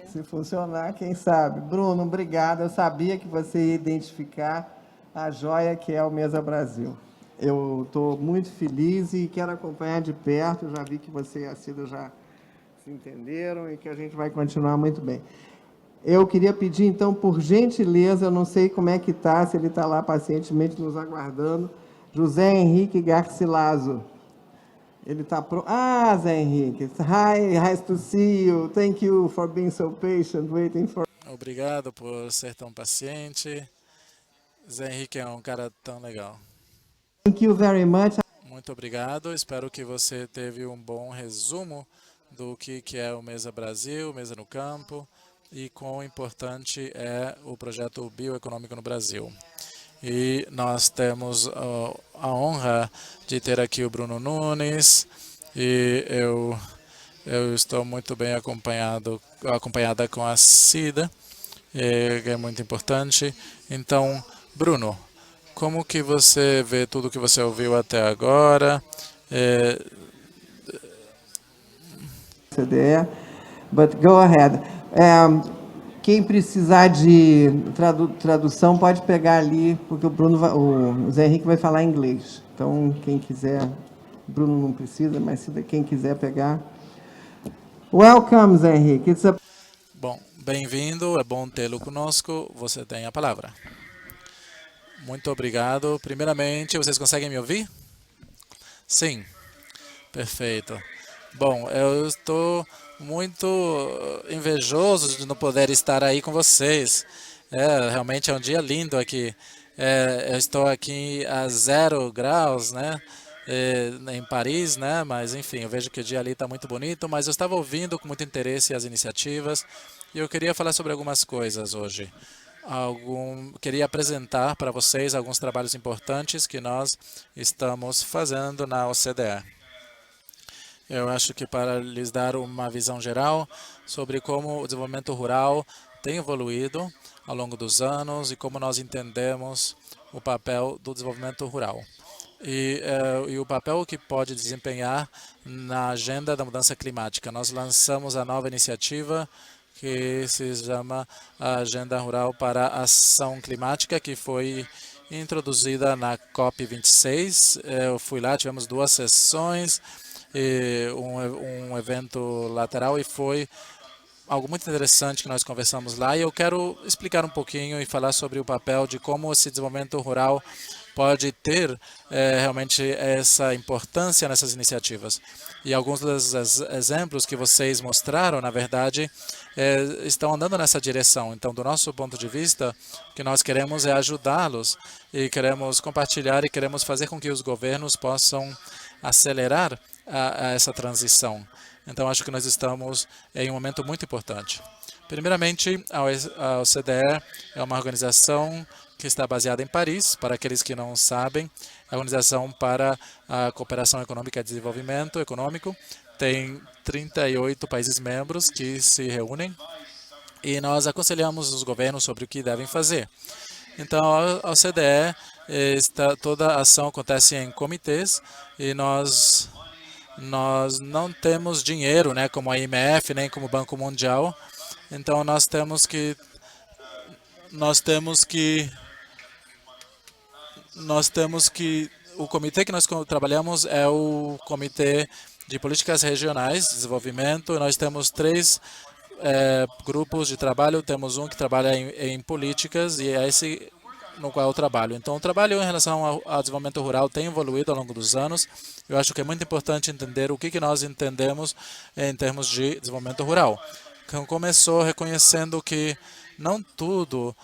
Se funcionar, quem sabe. Bruno, obrigado, eu sabia que você ia identificar a joia que é o Mesa Brasil. Eu estou muito feliz e quero acompanhar de perto, eu já vi que você e a Cida já se entenderam e que a gente vai continuar muito bem. Eu queria pedir, então, por gentileza, eu não sei como é que está, se ele está lá pacientemente nos aguardando, José Henrique Garcilaso. Ele está pronto. Ah, Zé Henrique. Hi, nice to see you. Thank you for being so patient, waiting for... Obrigado por ser tão paciente. Zé Henrique é um cara tão legal. Thank you very much. Muito obrigado. Espero que você teve um bom resumo do que é o Mesa Brasil, Mesa no Campo, e quão importante é o projeto bioeconômico no Brasil. E nós temos a honra de ter aqui o Bruno Nunes, e eu estou muito bem acompanhada com a Cida, que é muito importante. Então, Bruno, como que você vê tudo que você ouviu até agora? CDE, but go ahead. Quem precisar de tradução pode pegar ali, porque o Zé Henrique vai falar inglês. Então, quem quiser, Bruno não precisa, mas quem quiser pegar. Welcome, Zé Henrique. Bom, bem-vindo, é bom tê-lo conosco. Você tem a palavra. Muito obrigado. Primeiramente, vocês conseguem me ouvir? Sim. Perfeito. Bom, eu estou muito invejoso de não poder estar aí com vocês. Realmente é um dia lindo aqui. Eu estou aqui a 0 graus, né? Em Paris, né? Mas enfim, eu vejo que o dia ali está muito bonito, mas eu estava ouvindo com muito interesse as iniciativas e eu queria falar sobre algumas coisas hoje. Queria apresentar para vocês alguns trabalhos importantes que nós estamos fazendo na OCDE. Eu acho que para lhes dar uma visão geral sobre como o desenvolvimento rural tem evoluído ao longo dos anos e como nós entendemos o papel do desenvolvimento rural. E o papel que pode desempenhar na agenda da mudança climática. Nós lançamos a nova iniciativa que se chama a Agenda Rural para a Ação Climática, que foi introduzida na COP26. Eu fui lá, tivemos 2 sessões, um evento lateral, e foi algo muito interessante que nós conversamos lá. E eu quero explicar um pouquinho e falar sobre o papel de como esse desenvolvimento rural pode ter realmente essa importância nessas iniciativas. E alguns dos exemplos que vocês mostraram, na verdade, estão andando nessa direção. Então, do nosso ponto de vista, o que nós queremos é ajudá-los e queremos compartilhar e queremos fazer com que os governos possam acelerar essa transição. Então, acho que nós estamos em um momento muito importante. Primeiramente, a OCDE é uma organização que está baseada em Paris. Para aqueles que não sabem, é a Organização para a Cooperação Econômica e Desenvolvimento Econômico. Tem 38 países membros que se reúnem e nós aconselhamos os governos sobre o que devem fazer. Então, a OCDE, toda a ação acontece em comitês e nós não temos dinheiro, né, como a IMF, nem como o Banco Mundial. Então, nós temos que o comitê que nós trabalhamos é o Comitê de Políticas Regionais de Desenvolvimento. Nós temos 3 grupos de trabalho. Temos um que trabalha em políticas e é esse no qual eu trabalho. Então, o trabalho em relação ao desenvolvimento rural tem evoluído ao longo dos anos. Eu acho que é muito importante entender o que nós entendemos em termos de desenvolvimento rural. Então, começou reconhecendo que não tudo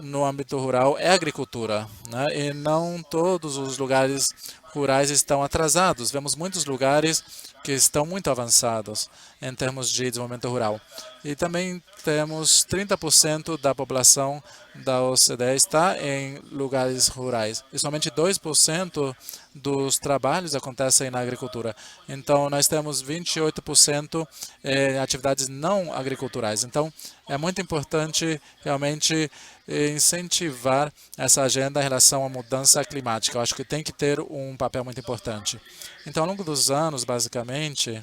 no âmbito rural é agricultura, né? E não todos os lugares rurais estão atrasados. Vemos muitos lugares que estão muito avançados em termos de desenvolvimento rural. E também temos 30% da população da OCDE está em lugares rurais. E somente 2% dos trabalhos acontecem na agricultura. Então, nós temos 28% em atividades não agriculturais. Então, é muito importante realmente incentivar essa agenda em relação à mudança climática. Eu acho que tem que ter um papel muito importante. Então, ao longo dos anos, basicamente,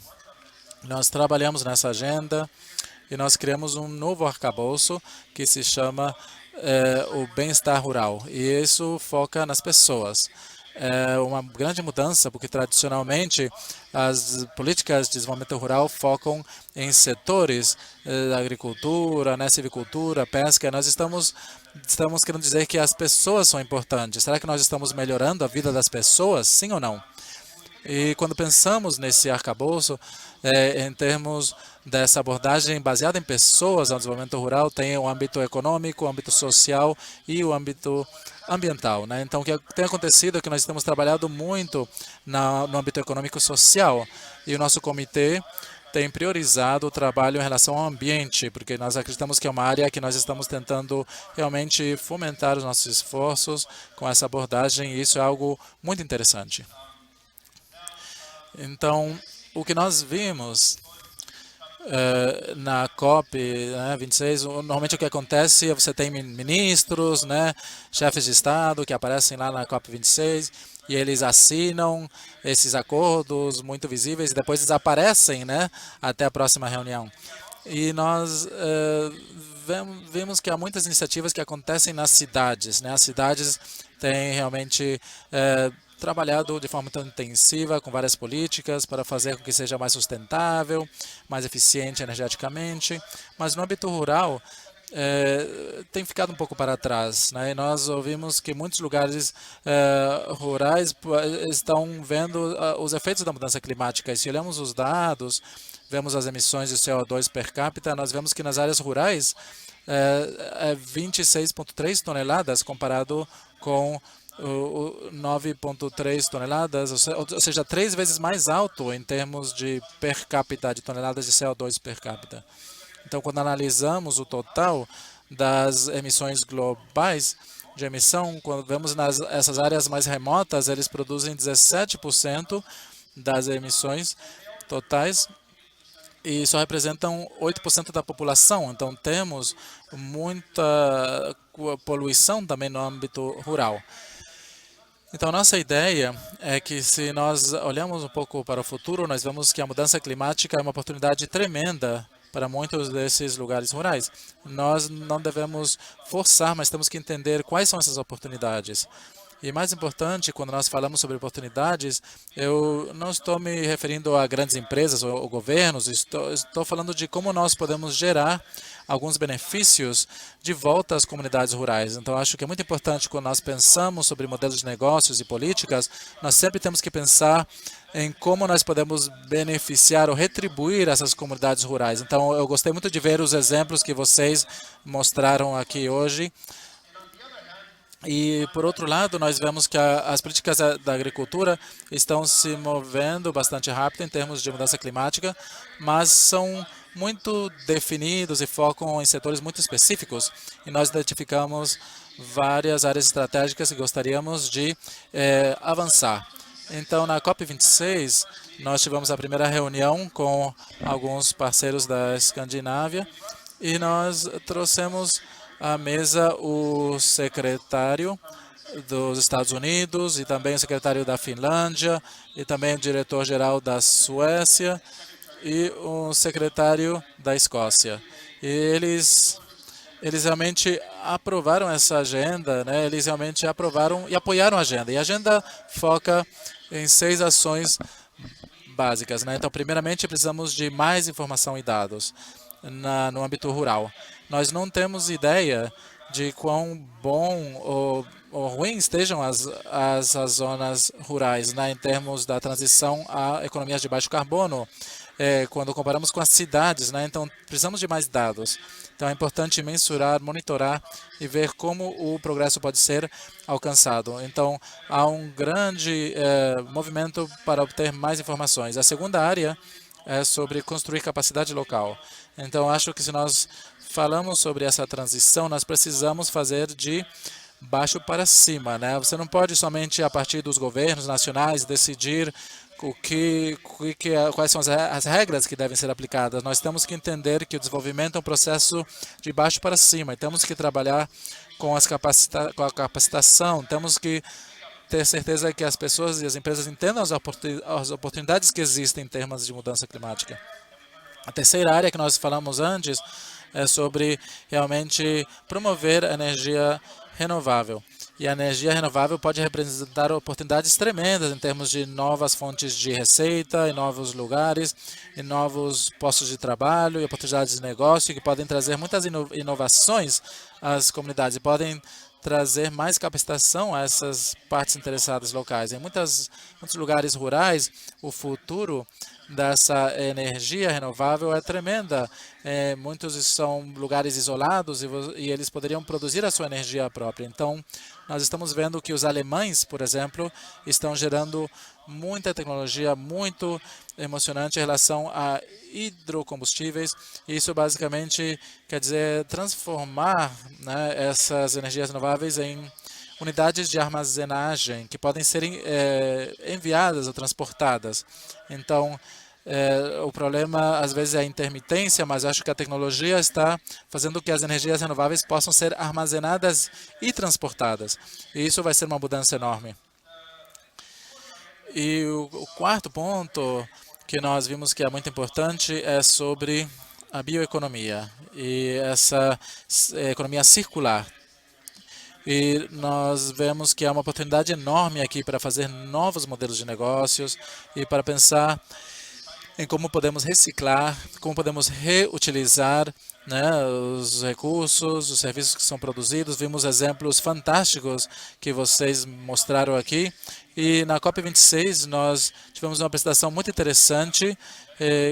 nós trabalhamos nessa agenda e nós criamos um novo arcabouço que se chama o bem-estar rural. E isso foca nas pessoas. É uma grande mudança, porque tradicionalmente as políticas de desenvolvimento rural focam em setores da agricultura, né, silvicultura, pesca. Nós estamos querendo dizer que as pessoas são importantes. Será que nós estamos melhorando a vida das pessoas, sim ou não? E quando pensamos nesse arcabouço, em termos dessa abordagem baseada em pessoas ao desenvolvimento rural, tem o âmbito econômico, o âmbito social e o âmbito ambiental, né? Então, o que tem acontecido é que nós temos trabalhado muito no âmbito econômico e social, e o nosso comitê tem priorizado o trabalho em relação ao ambiente, porque nós acreditamos que é uma área que nós estamos tentando realmente fomentar os nossos esforços com essa abordagem, e isso é algo muito interessante. Então, o que nós vimos na COP26, normalmente o que acontece é você tem ministros, né, chefes de Estado que aparecem lá na COP26 e eles assinam esses acordos muito visíveis e depois desaparecem, né, até a próxima reunião. E nós vemos que há muitas iniciativas que acontecem nas cidades, né? As cidades têm realmente trabalhado de forma tão intensiva com várias políticas para fazer com que seja mais sustentável, mais eficiente energeticamente, mas no âmbito rural tem ficado um pouco para trás, né? E nós ouvimos que muitos lugares rurais estão vendo os efeitos da mudança climática. E se olhamos os dados, vemos as emissões de CO2 per capita, nós vemos que nas áreas rurais 26,3 toneladas comparado com 9,3 toneladas, ou seja, 3 vezes mais alto em termos de per capita, de toneladas de CO2 per capita. Então, quando analisamos o total das emissões globais de emissão, quando vemos essas áreas mais remotas, eles produzem 17% das emissões, totais e só representam 8% da população. Então, temos muita poluição também no âmbito rural. Então, nossa ideia é que, se nós olhamos um pouco para o futuro, nós vemos que a mudança climática é uma oportunidade tremenda para muitos desses lugares rurais. Nós não devemos forçar, mas temos que entender quais são essas oportunidades. E mais importante, quando nós falamos sobre oportunidades, eu não estou me referindo a grandes empresas ou governos, estou falando de como nós podemos gerar alguns benefícios de volta às comunidades rurais. Então, acho que é muito importante, quando nós pensamos sobre modelos de negócios e políticas, nós sempre temos que pensar em como nós podemos beneficiar ou retribuir essas comunidades rurais. Então, eu gostei muito de ver os exemplos que vocês mostraram aqui hoje. E, por outro lado, nós vemos que as políticas da agricultura estão se movendo bastante rápido em termos de mudança climática, mas são muito definidos e focam em setores muito específicos. E nós identificamos várias áreas estratégicas que gostaríamos de avançar. Então, na COP26, nós tivemos a primeira reunião com alguns parceiros da Escandinávia e nós trouxemos à mesa o secretário dos Estados Unidos e também o secretário da Finlândia e também o diretor-geral da Suécia e o secretário da Escócia. E eles realmente aprovaram essa agenda, né? Eles realmente aprovaram e apoiaram a agenda. E a agenda foca em 6 ações básicas, né? Então, primeiramente, precisamos de mais informação e dados no âmbito rural. Nós não temos ideia de quão bom ou ruim estejam as zonas rurais, né, em termos da transição a economias de baixo carbono, quando comparamos com as cidades, né? Então, precisamos de mais dados. Então, é importante mensurar, monitorar e ver como o progresso pode ser alcançado. Então, há um grande movimento para obter mais informações. A segunda área é sobre construir capacidade local. Então, acho que, se nós falamos sobre essa transição, nós precisamos fazer de baixo para cima, né? Você não pode somente, a partir dos governos nacionais, decidir quais são as regras que devem ser aplicadas. Nós temos que entender que o desenvolvimento é um processo de baixo para cima e temos que trabalhar com a capacitação, temos que ter certeza que as pessoas e as empresas entendam as oportunidades que existem em termos de mudança climática. A terceira área que nós falamos antes é sobre realmente promover a energia renovável. E a energia renovável pode representar oportunidades tremendas em termos de novas fontes de receita, em novos lugares, em novos postos de trabalho e oportunidades de negócio que podem trazer muitas inovações às comunidades e podem trazer mais capacitação a essas partes interessadas locais. Em muitos lugares rurais, o futuro dessa energia renovável é tremenda. Muitos são lugares isolados e eles poderiam produzir a sua energia própria. Então, nós estamos vendo que os alemães, por exemplo, estão gerando muita tecnologia muito emocionante em relação a hidrocombustíveis. Isso basicamente quer dizer transformar, né, essas energias renováveis em unidades de armazenagem que podem ser enviadas ou transportadas. Então, o problema às vezes é a intermitência, mas acho que a tecnologia está fazendo que as energias renováveis possam ser armazenadas e transportadas. E isso vai ser uma mudança enorme. E o quarto ponto que nós vimos que é muito importante é sobre a bioeconomia e essa economia circular. E nós vemos que há uma oportunidade enorme aqui para fazer novos modelos de negócios e para pensar em como podemos reciclar, como podemos reutilizar, né, os recursos, os serviços que são produzidos. Vimos exemplos fantásticos que vocês mostraram aqui. E na COP26 nós tivemos uma apresentação muito interessante,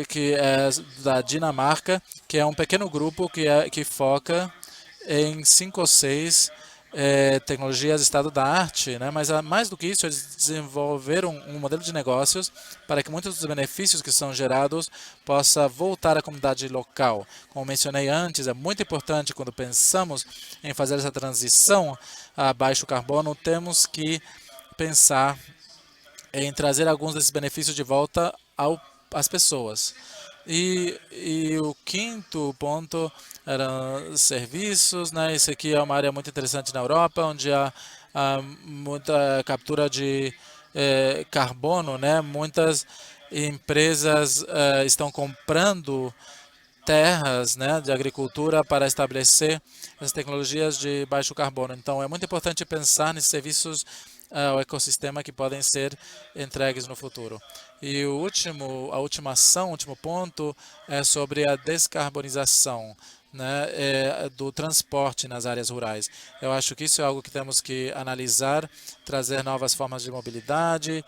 que é da Dinamarca, que é um pequeno grupo que foca em 5 ou 6 tecnologias de estado da arte, né? Mas mais do que isso, eles desenvolveram um modelo de negócios para que muitos dos benefícios que são gerados possa voltar à comunidade local. Como mencionei antes, é muito importante quando pensamos em fazer essa transição a baixo carbono, temos que pensar em trazer alguns desses benefícios de volta ao as pessoas. E o quinto ponto eram serviços, né? Isso aqui é uma área muito interessante na Europa, onde há muita captura de carbono, né? Muitas empresas estão comprando terras, né, de agricultura para estabelecer as tecnologias de baixo carbono. Então, é muito importante pensar nesses serviços ao ecossistema que podem ser entregues no futuro. E a última ação, o último ponto é sobre a descarbonização, né, do transporte nas áreas rurais. Eu acho que isso é algo que temos que analisar, trazer novas formas de mobilidade,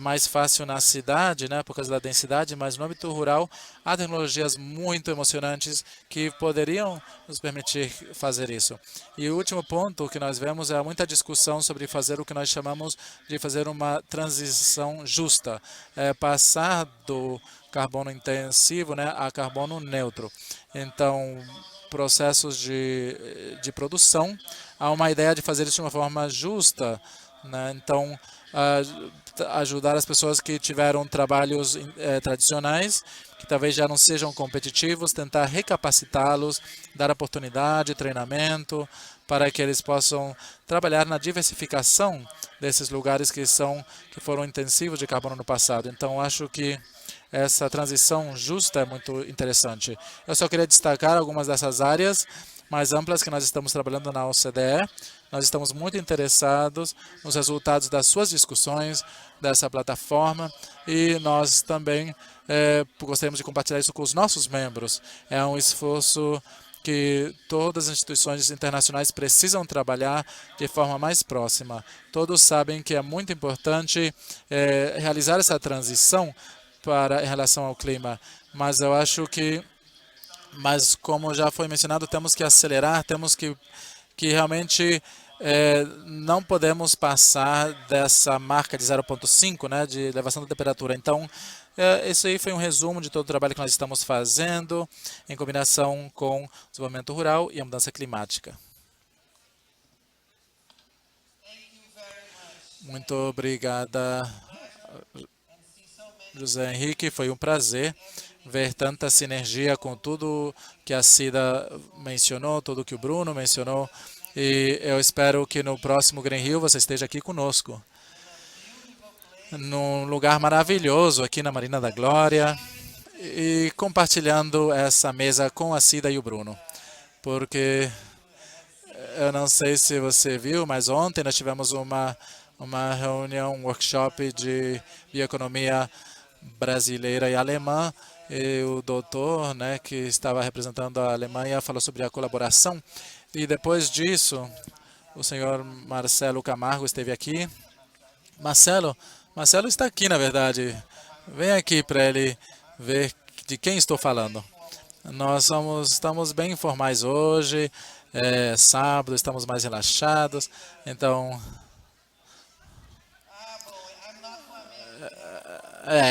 mais fácil na cidade, né, por causa da densidade, mas no âmbito rural há tecnologias muito emocionantes que poderiam nos permitir fazer isso. E o último ponto que nós vemos é muita discussão sobre fazer o que nós chamamos de fazer uma transição justa, passar do carbono intensivo, né, a carbono neutro. Então, processos de produção, há uma ideia de fazer isso de uma forma justa, né? Então, ajudar as pessoas que tiveram trabalhos tradicionais, que talvez já não sejam competitivos, tentar recapacitá-los, dar oportunidade, treinamento, para que eles possam trabalhar na diversificação desses lugares que foram intensivos de carbono no passado. Então, acho que essa transição justa é muito interessante. Eu só queria destacar algumas dessas áreas mais amplas que nós estamos trabalhando na OCDE. Nós estamos muito interessados nos resultados das suas discussões, dessa plataforma, e nós também gostaríamos de compartilhar isso com os nossos membros. É um esforço que todas as instituições internacionais precisam trabalhar de forma mais próxima. Todos sabem que é muito importante realizar essa transição em relação ao clima, mas eu acho que, como já foi mencionado, temos que acelerar, temos que realmente não podemos passar dessa marca de 0,5, né, de elevação da temperatura. Então, esse aí foi um resumo de todo o trabalho que nós estamos fazendo em combinação com o desenvolvimento rural e a mudança climática. Muito obrigada, José Henrique. Foi um prazer ver tanta sinergia com tudo que a Cida mencionou, tudo que o Bruno mencionou. E eu espero que no próximo Green Rio você esteja aqui conosco, num lugar maravilhoso aqui na Marina da Glória, e compartilhando essa mesa com a Cida e o Bruno. Porque eu não sei se você viu, mas ontem nós tivemos uma reunião, um workshop de bioeconomia brasileira e alemã, e o doutor, né, que estava representando a Alemanha, falou sobre a colaboração. E depois disso, o senhor Marcelo Camargo esteve aqui. Marcelo está aqui, na verdade. Vem aqui para ele ver de quem estou falando. Nós estamos bem informais hoje, sábado, estamos mais relaxados. Então,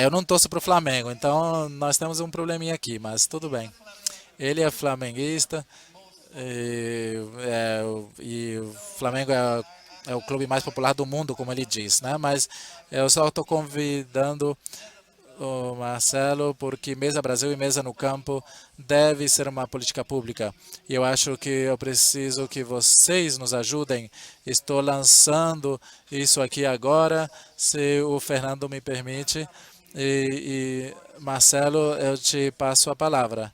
eu não torço para o Flamengo, então nós temos um probleminha aqui, mas tudo bem. Ele é flamenguista. E o Flamengo é o clube mais popular do mundo, como ele diz, né? Mas eu só estou convidando o Marcelo porque Mesa Brasil e Mesa no Campo deve ser uma política pública. E eu acho que eu preciso que vocês nos ajudem. Estou lançando isso aqui agora, se o Fernando me permite. E Marcelo, eu te passo a palavra.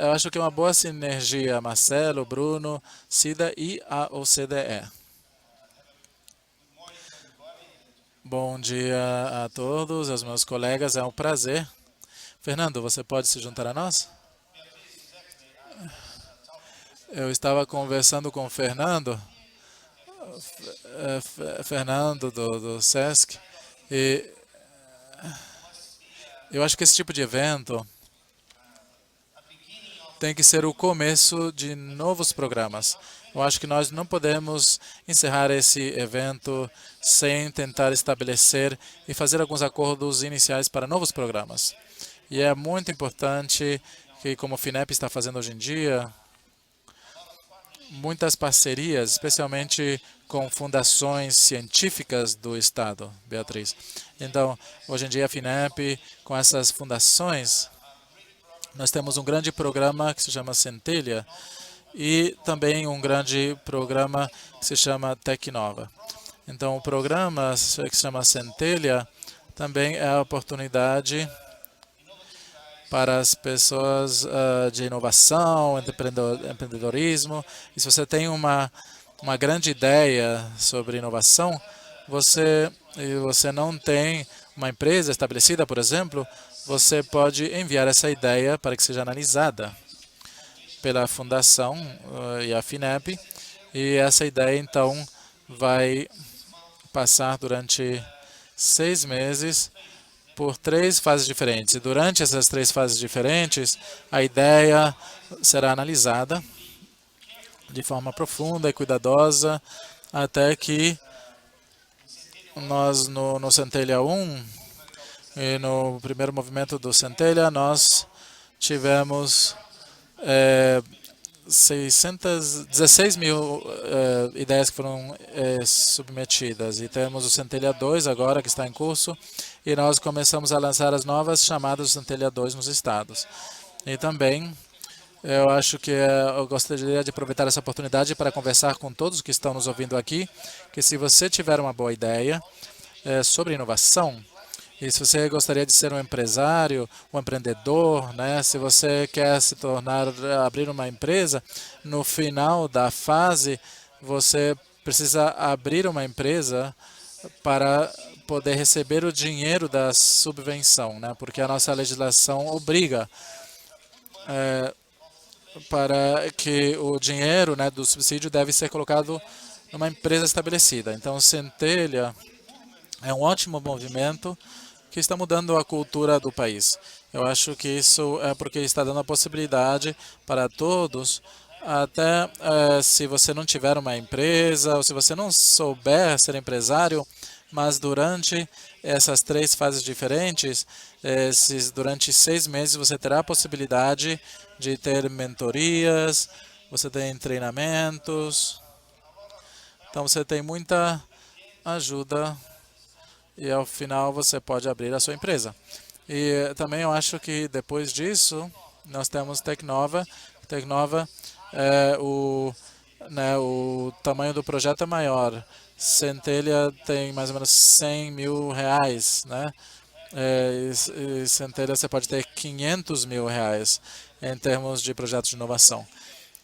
Eu acho que é uma boa sinergia, Marcelo, Bruno, Cida e a OCDE. Bom dia a todos, aos meus colegas, é um prazer. Fernando, você pode se juntar a nós? Eu estava conversando com o Fernando do SESC, e eu acho que esse tipo de evento tem que ser o começo de novos programas. Eu acho que nós não podemos encerrar esse evento sem tentar estabelecer e fazer alguns acordos iniciais para novos programas. E é muito importante que, como o FINEP está fazendo hoje em dia, muitas parcerias, especialmente com fundações científicas do Estado, Beatriz. Então, hoje em dia, a FINEP, com essas fundações, nós temos um grande programa que se chama Centelha e também um grande programa que se chama Tecnova. Então, o programa que se chama Centelha também é a oportunidade para as pessoas de inovação, empreendedorismo. E se você tem uma grande ideia sobre inovação, você não tem uma empresa estabelecida, por exemplo, você pode enviar essa ideia para que seja analisada pela Fundação e a FINEP, e essa ideia, então, vai passar durante 6 meses por 3 fases diferentes. E durante essas 3 fases diferentes, a ideia será analisada de forma profunda e cuidadosa, até que nós, no Centelha 1, e no primeiro movimento do Centelha, nós tivemos 16 mil ideias que foram submetidas. E temos o Centelha 2 agora, que está em curso, e nós começamos a lançar as novas chamadas do Centelha 2 nos estados. E também, eu acho que eu gostaria de aproveitar essa oportunidade para conversar com todos que estão nos ouvindo aqui, que se você tiver uma boa ideia sobre inovação, e se você gostaria de ser um empresário, um empreendedor, né? Se você quer abrir uma empresa, no final da fase, você precisa abrir uma empresa para poder receber o dinheiro da subvenção, né? Porque a nossa legislação obriga para que o dinheiro, né, do subsídio deve ser colocado numa empresa estabelecida. Então, o Centelha é um ótimo movimento que está mudando a cultura do país. Eu acho que isso é porque está dando a possibilidade para todos, até se você não tiver uma empresa, ou se você não souber ser empresário, mas durante essas 3 fases diferentes, durante 6 meses você terá a possibilidade de ter mentorias, você tem treinamentos, então você tem muita ajuda e ao final você pode abrir a sua empresa. E também eu acho que depois disso nós temos Tecnova. Tecnova, o tamanho do projeto é maior. Centelha tem mais ou menos 100 mil reais, né? E Centelha você pode ter 500 mil reais em termos de projetos de inovação.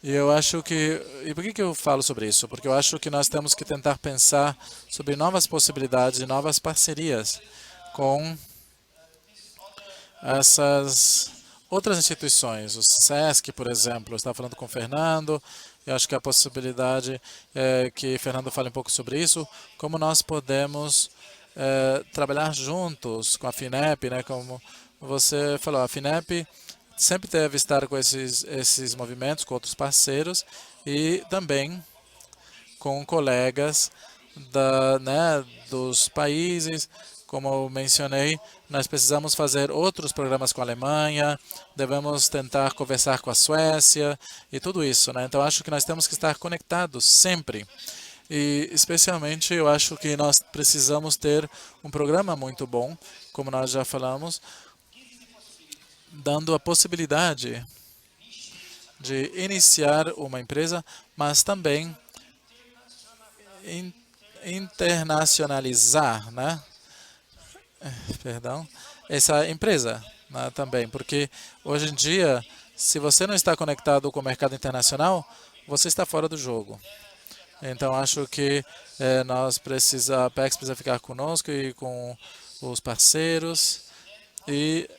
E eu acho que... E por que eu falo sobre isso? Porque eu acho que nós temos que tentar pensar sobre novas possibilidades e novas parcerias com essas outras instituições. O SESC, por exemplo, eu estava falando com o Fernando, eu acho que a possibilidade é que o Fernando fale um pouco sobre isso, como nós podemos trabalhar juntos com a FINEP, né? Como você falou, a FINEP sempre deve estar com esses movimentos, com outros parceiros e também com colegas dos países. Como eu mencionei, nós precisamos fazer outros programas com a Alemanha, devemos tentar conversar com a Suécia e tudo isso, né? Então, acho que nós temos que estar conectados sempre. E, especialmente, eu acho que nós precisamos ter um programa muito bom, como nós já falamos, dando a possibilidade de iniciar uma empresa, mas também internacionalizar, né? Essa empresa, né, também, porque hoje em dia, se você não está conectado com o mercado internacional, você está fora do jogo. Então, acho que a Apex precisa ficar conosco e com os parceiros, e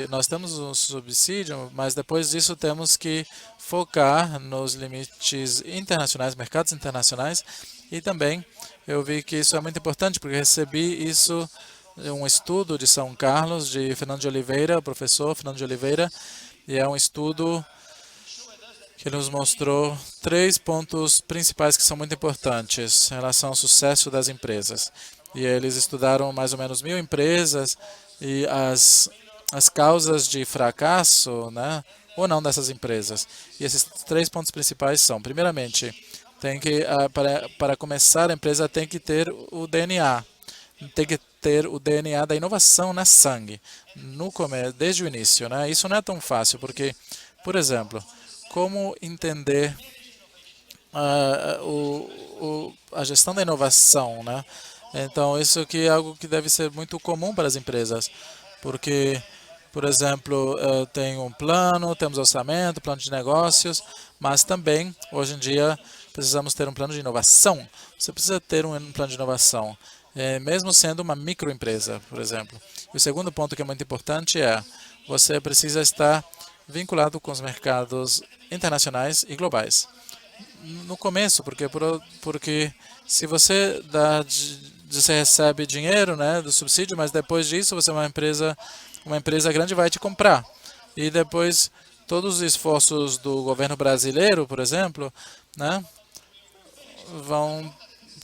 nós temos um subsídio, mas depois disso temos que focar nos limites internacionais, mercados internacionais, e também eu vi que isso é muito importante, porque recebi isso, um estudo de São Carlos, de Fernando de Oliveira, o professor Fernando de Oliveira, e é um estudo que nos mostrou 3 pontos principais que são muito importantes em relação ao sucesso das empresas. E eles estudaram mais ou menos 1000 empresas e as causas de fracasso, né, ou não dessas empresas. E esses 3 pontos principais são, primeiramente, tem que, para começar, a empresa tem que ter o DNA. Tem que ter o DNA da inovação na sangue, desde o início, né? Isso não é tão fácil, porque, por exemplo, como entender a gestão da inovação, né? Então, isso aqui é algo que deve ser muito comum para as empresas, porque, por exemplo, tem um plano, temos orçamento, plano de negócios, mas também, hoje em dia, precisamos ter um plano de inovação. Você precisa ter um plano de inovação, mesmo sendo uma microempresa, por exemplo. E o segundo ponto que é muito importante é, você precisa estar vinculado com os mercados internacionais e globais. No começo, porque se você você recebe dinheiro, né, do subsídio, mas depois disso você é uma empresa grande vai te comprar. E depois todos os esforços do governo brasileiro, por exemplo, né, vão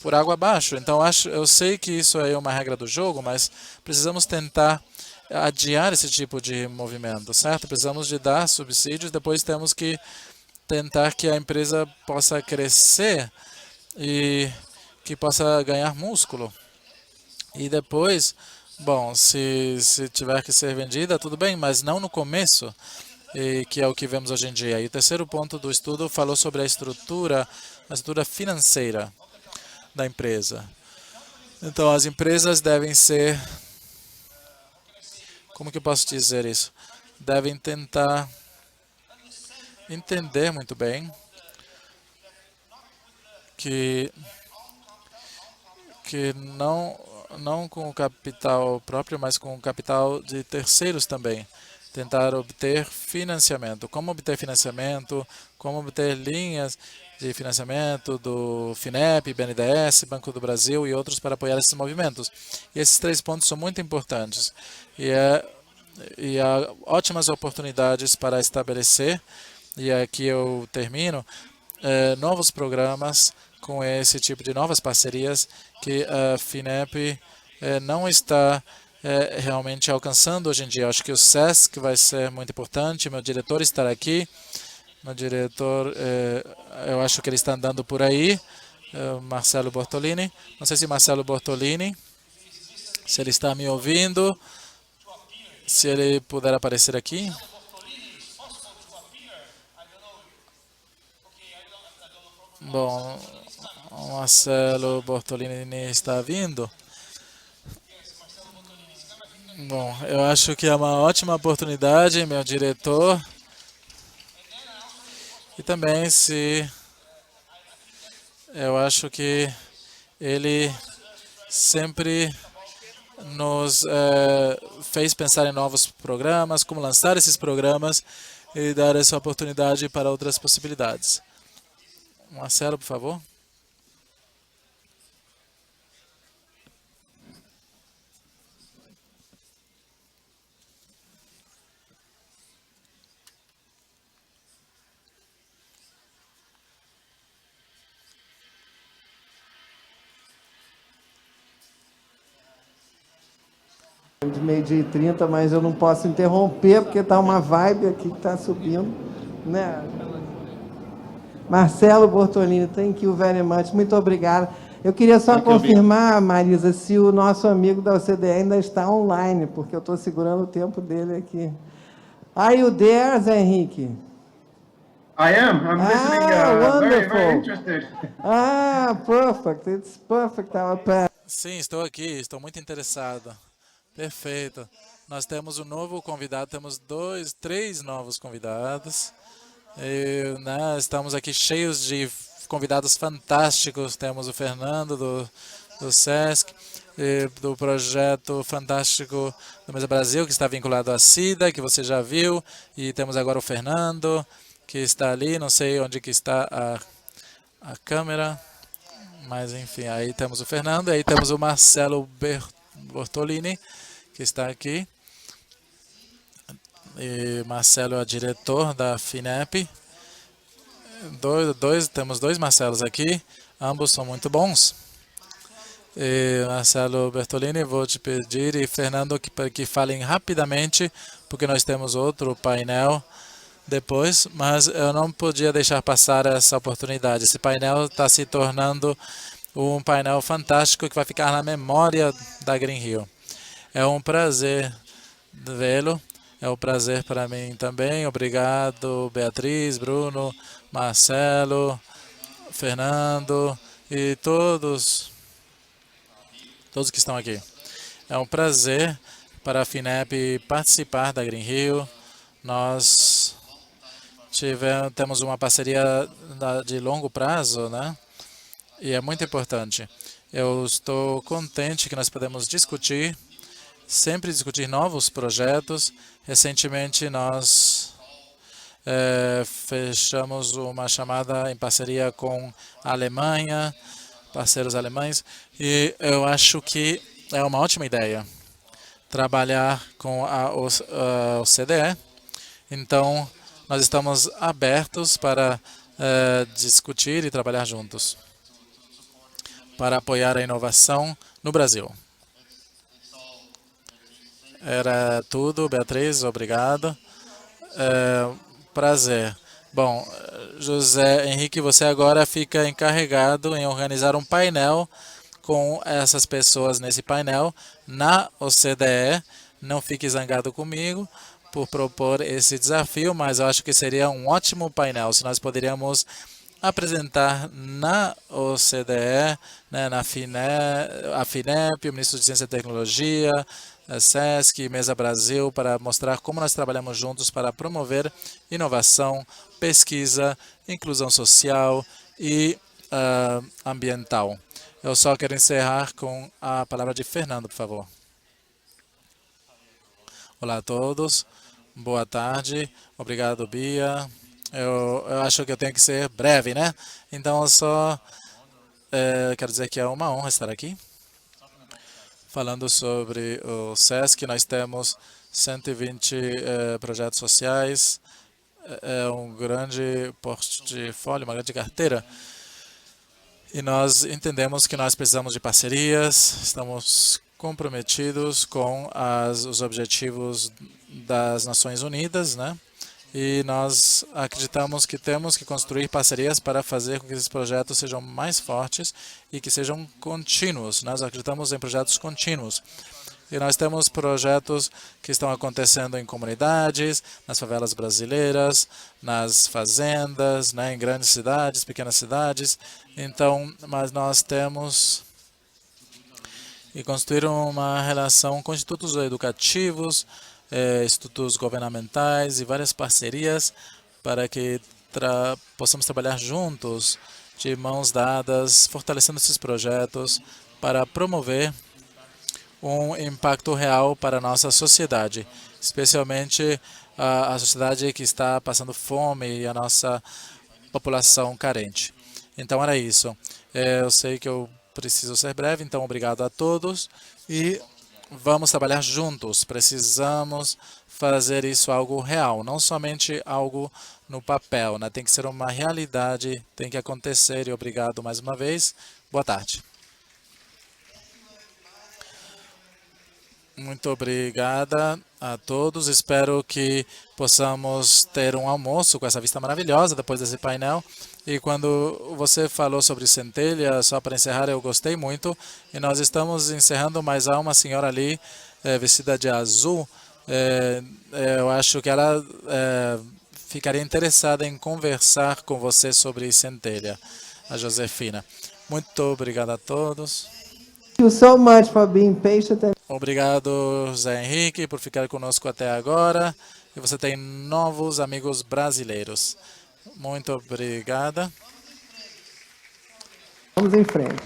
por água abaixo. Então eu sei que isso é uma regra do jogo, mas precisamos tentar adiar esse tipo de movimento, certo? Precisamos de dar subsídios, depois temos que tentar que a empresa possa crescer e que possa ganhar músculo. E depois, bom, se tiver que ser vendida, tudo bem, mas não no começo, que é o que vemos hoje em dia. E o terceiro ponto do estudo falou sobre a estrutura financeira da empresa. Então, as empresas devem ser, como que eu posso dizer isso? Devem tentar entender muito bem que não com o capital próprio, mas com o capital de terceiros também. Tentar obter financiamento. Como obter financiamento, como obter linhas de financiamento do FINEP, BNDES, Banco do Brasil e outros para apoiar esses movimentos. E esses 3 pontos são muito importantes. E há ótimas oportunidades para estabelecer, e aqui eu termino, novos programas com esse tipo de novas parcerias que a FINEP não está realmente alcançando hoje em dia. Acho que o SESC vai ser muito importante, meu diretor estará aqui. Meu diretor, eu acho que ele está andando por aí, Marcelo Bortolini. Não sei se Marcelo Bortolini, se ele está me ouvindo, se ele puder aparecer aqui. Bom, o Marcelo Bortolini está vindo. Bom, eu acho que é uma ótima oportunidade, meu diretor. E também eu acho que ele sempre nos fez pensar em novos programas, como lançar esses programas e dar essa oportunidade para outras possibilidades. Marcelo, por favor. De 12h30, mas eu não posso interromper, porque está uma vibe aqui que está subindo, né? Marcelo Bortolini, thank you very much. Muito obrigada. Eu queria só confirmar, Marisa, se o nosso amigo da OCDE ainda está online, porque eu estou segurando o tempo dele aqui. Are you there, Zé Henrique? I am. I'm listening. Very, very interested. Perfect. It's perfect. Our plan. Sim, estou aqui. Estou muito interessado. Perfeito. Nós temos um novo convidado. Temos 3 novos convidados. Estamos aqui cheios de convidados fantásticos. Temos o Fernando do SESC, do projeto fantástico do Mesa Brasil, que está vinculado à SIDA, que você já viu. E temos agora o Fernando, que está ali. Não sei onde que está a câmera, mas enfim, aí temos o Fernando. Aí temos o Marcelo Bortolini, que está aqui. E Marcelo é diretor da FINEP. Temos 2 Marcelos aqui, ambos são muito bons. E Marcelo Bertolini, vou te pedir, e Fernando, que falem rapidamente, porque nós temos outro painel depois, mas eu não podia deixar passar essa oportunidade. Esse painel está se tornando um painel fantástico que vai ficar na memória da Green Rio. É um prazer vê-lo, é um prazer para mim também. Obrigado, Beatriz, Bruno, Marcelo, Fernando e todos que estão aqui. É um prazer para a FINEP participar da Green Rio. Nós temos uma parceria de longo prazo, né? E é muito importante. Eu estou contente que nós podemos sempre discutir novos projetos. Recentemente, nós fechamos uma chamada em parceria com a Alemanha, parceiros alemães, e eu acho que é uma ótima ideia trabalhar com a OCDE. Então, nós estamos abertos para discutir e trabalhar juntos para apoiar a inovação no Brasil. Era tudo, Beatriz, obrigado. Prazer. Bom, José Henrique, você agora fica encarregado em organizar um painel com essas pessoas nesse painel na OCDE. Não fique zangado comigo por propor esse desafio, mas eu acho que seria um ótimo painel se nós poderíamos apresentar na OCDE, né, a FINEP, o Ministro de Ciência e Tecnologia, a SESC, Mesa Brasil, para mostrar como nós trabalhamos juntos para promover inovação, pesquisa, inclusão social e ambiental. Eu só quero encerrar com a palavra de Fernando, por favor. Olá a todos, boa tarde, obrigado, Bia. Eu acho que eu tenho que ser breve, né? Então, eu só quero dizer que é uma honra estar aqui. Falando sobre o SESC, nós temos 120 projetos sociais, um grande portfólio, uma grande carteira. E nós entendemos que nós precisamos de parcerias, estamos comprometidos com os objetivos das Nações Unidas, né? E nós acreditamos que temos que construir parcerias para fazer com que esses projetos sejam mais fortes e que sejam contínuos. Nós acreditamos em projetos contínuos. E nós temos projetos que estão acontecendo em comunidades, nas favelas brasileiras, nas fazendas, né, em grandes cidades, pequenas cidades. Então, mas nós temos que construir uma relação com institutos educativos, institutos governamentais e várias parcerias para que possamos trabalhar juntos, de mãos dadas, fortalecendo esses projetos para promover um impacto real para a nossa sociedade, especialmente a sociedade que está passando fome e a nossa população carente. Então era isso. Eu sei que eu preciso ser breve, então obrigado a todos e vamos trabalhar juntos. Precisamos fazer isso algo real, não somente algo no papel, né? Tem que ser uma realidade, tem que acontecer e obrigado mais uma vez. Boa tarde. Muito obrigada a todos. Espero que possamos ter um almoço com essa vista maravilhosa depois desse painel. E quando você falou sobre centelha, só para encerrar, eu gostei muito. E nós estamos encerrando, mas há uma senhora ali vestida de azul. Eu acho que ela ficaria interessada em conversar com você sobre centelha, a Josefina. Muito obrigado a todos. Thank you so much for being patient. Obrigado, José Henrique, por ficar conosco até agora. E você tem novos amigos brasileiros. Muito obrigada. Vamos em frente.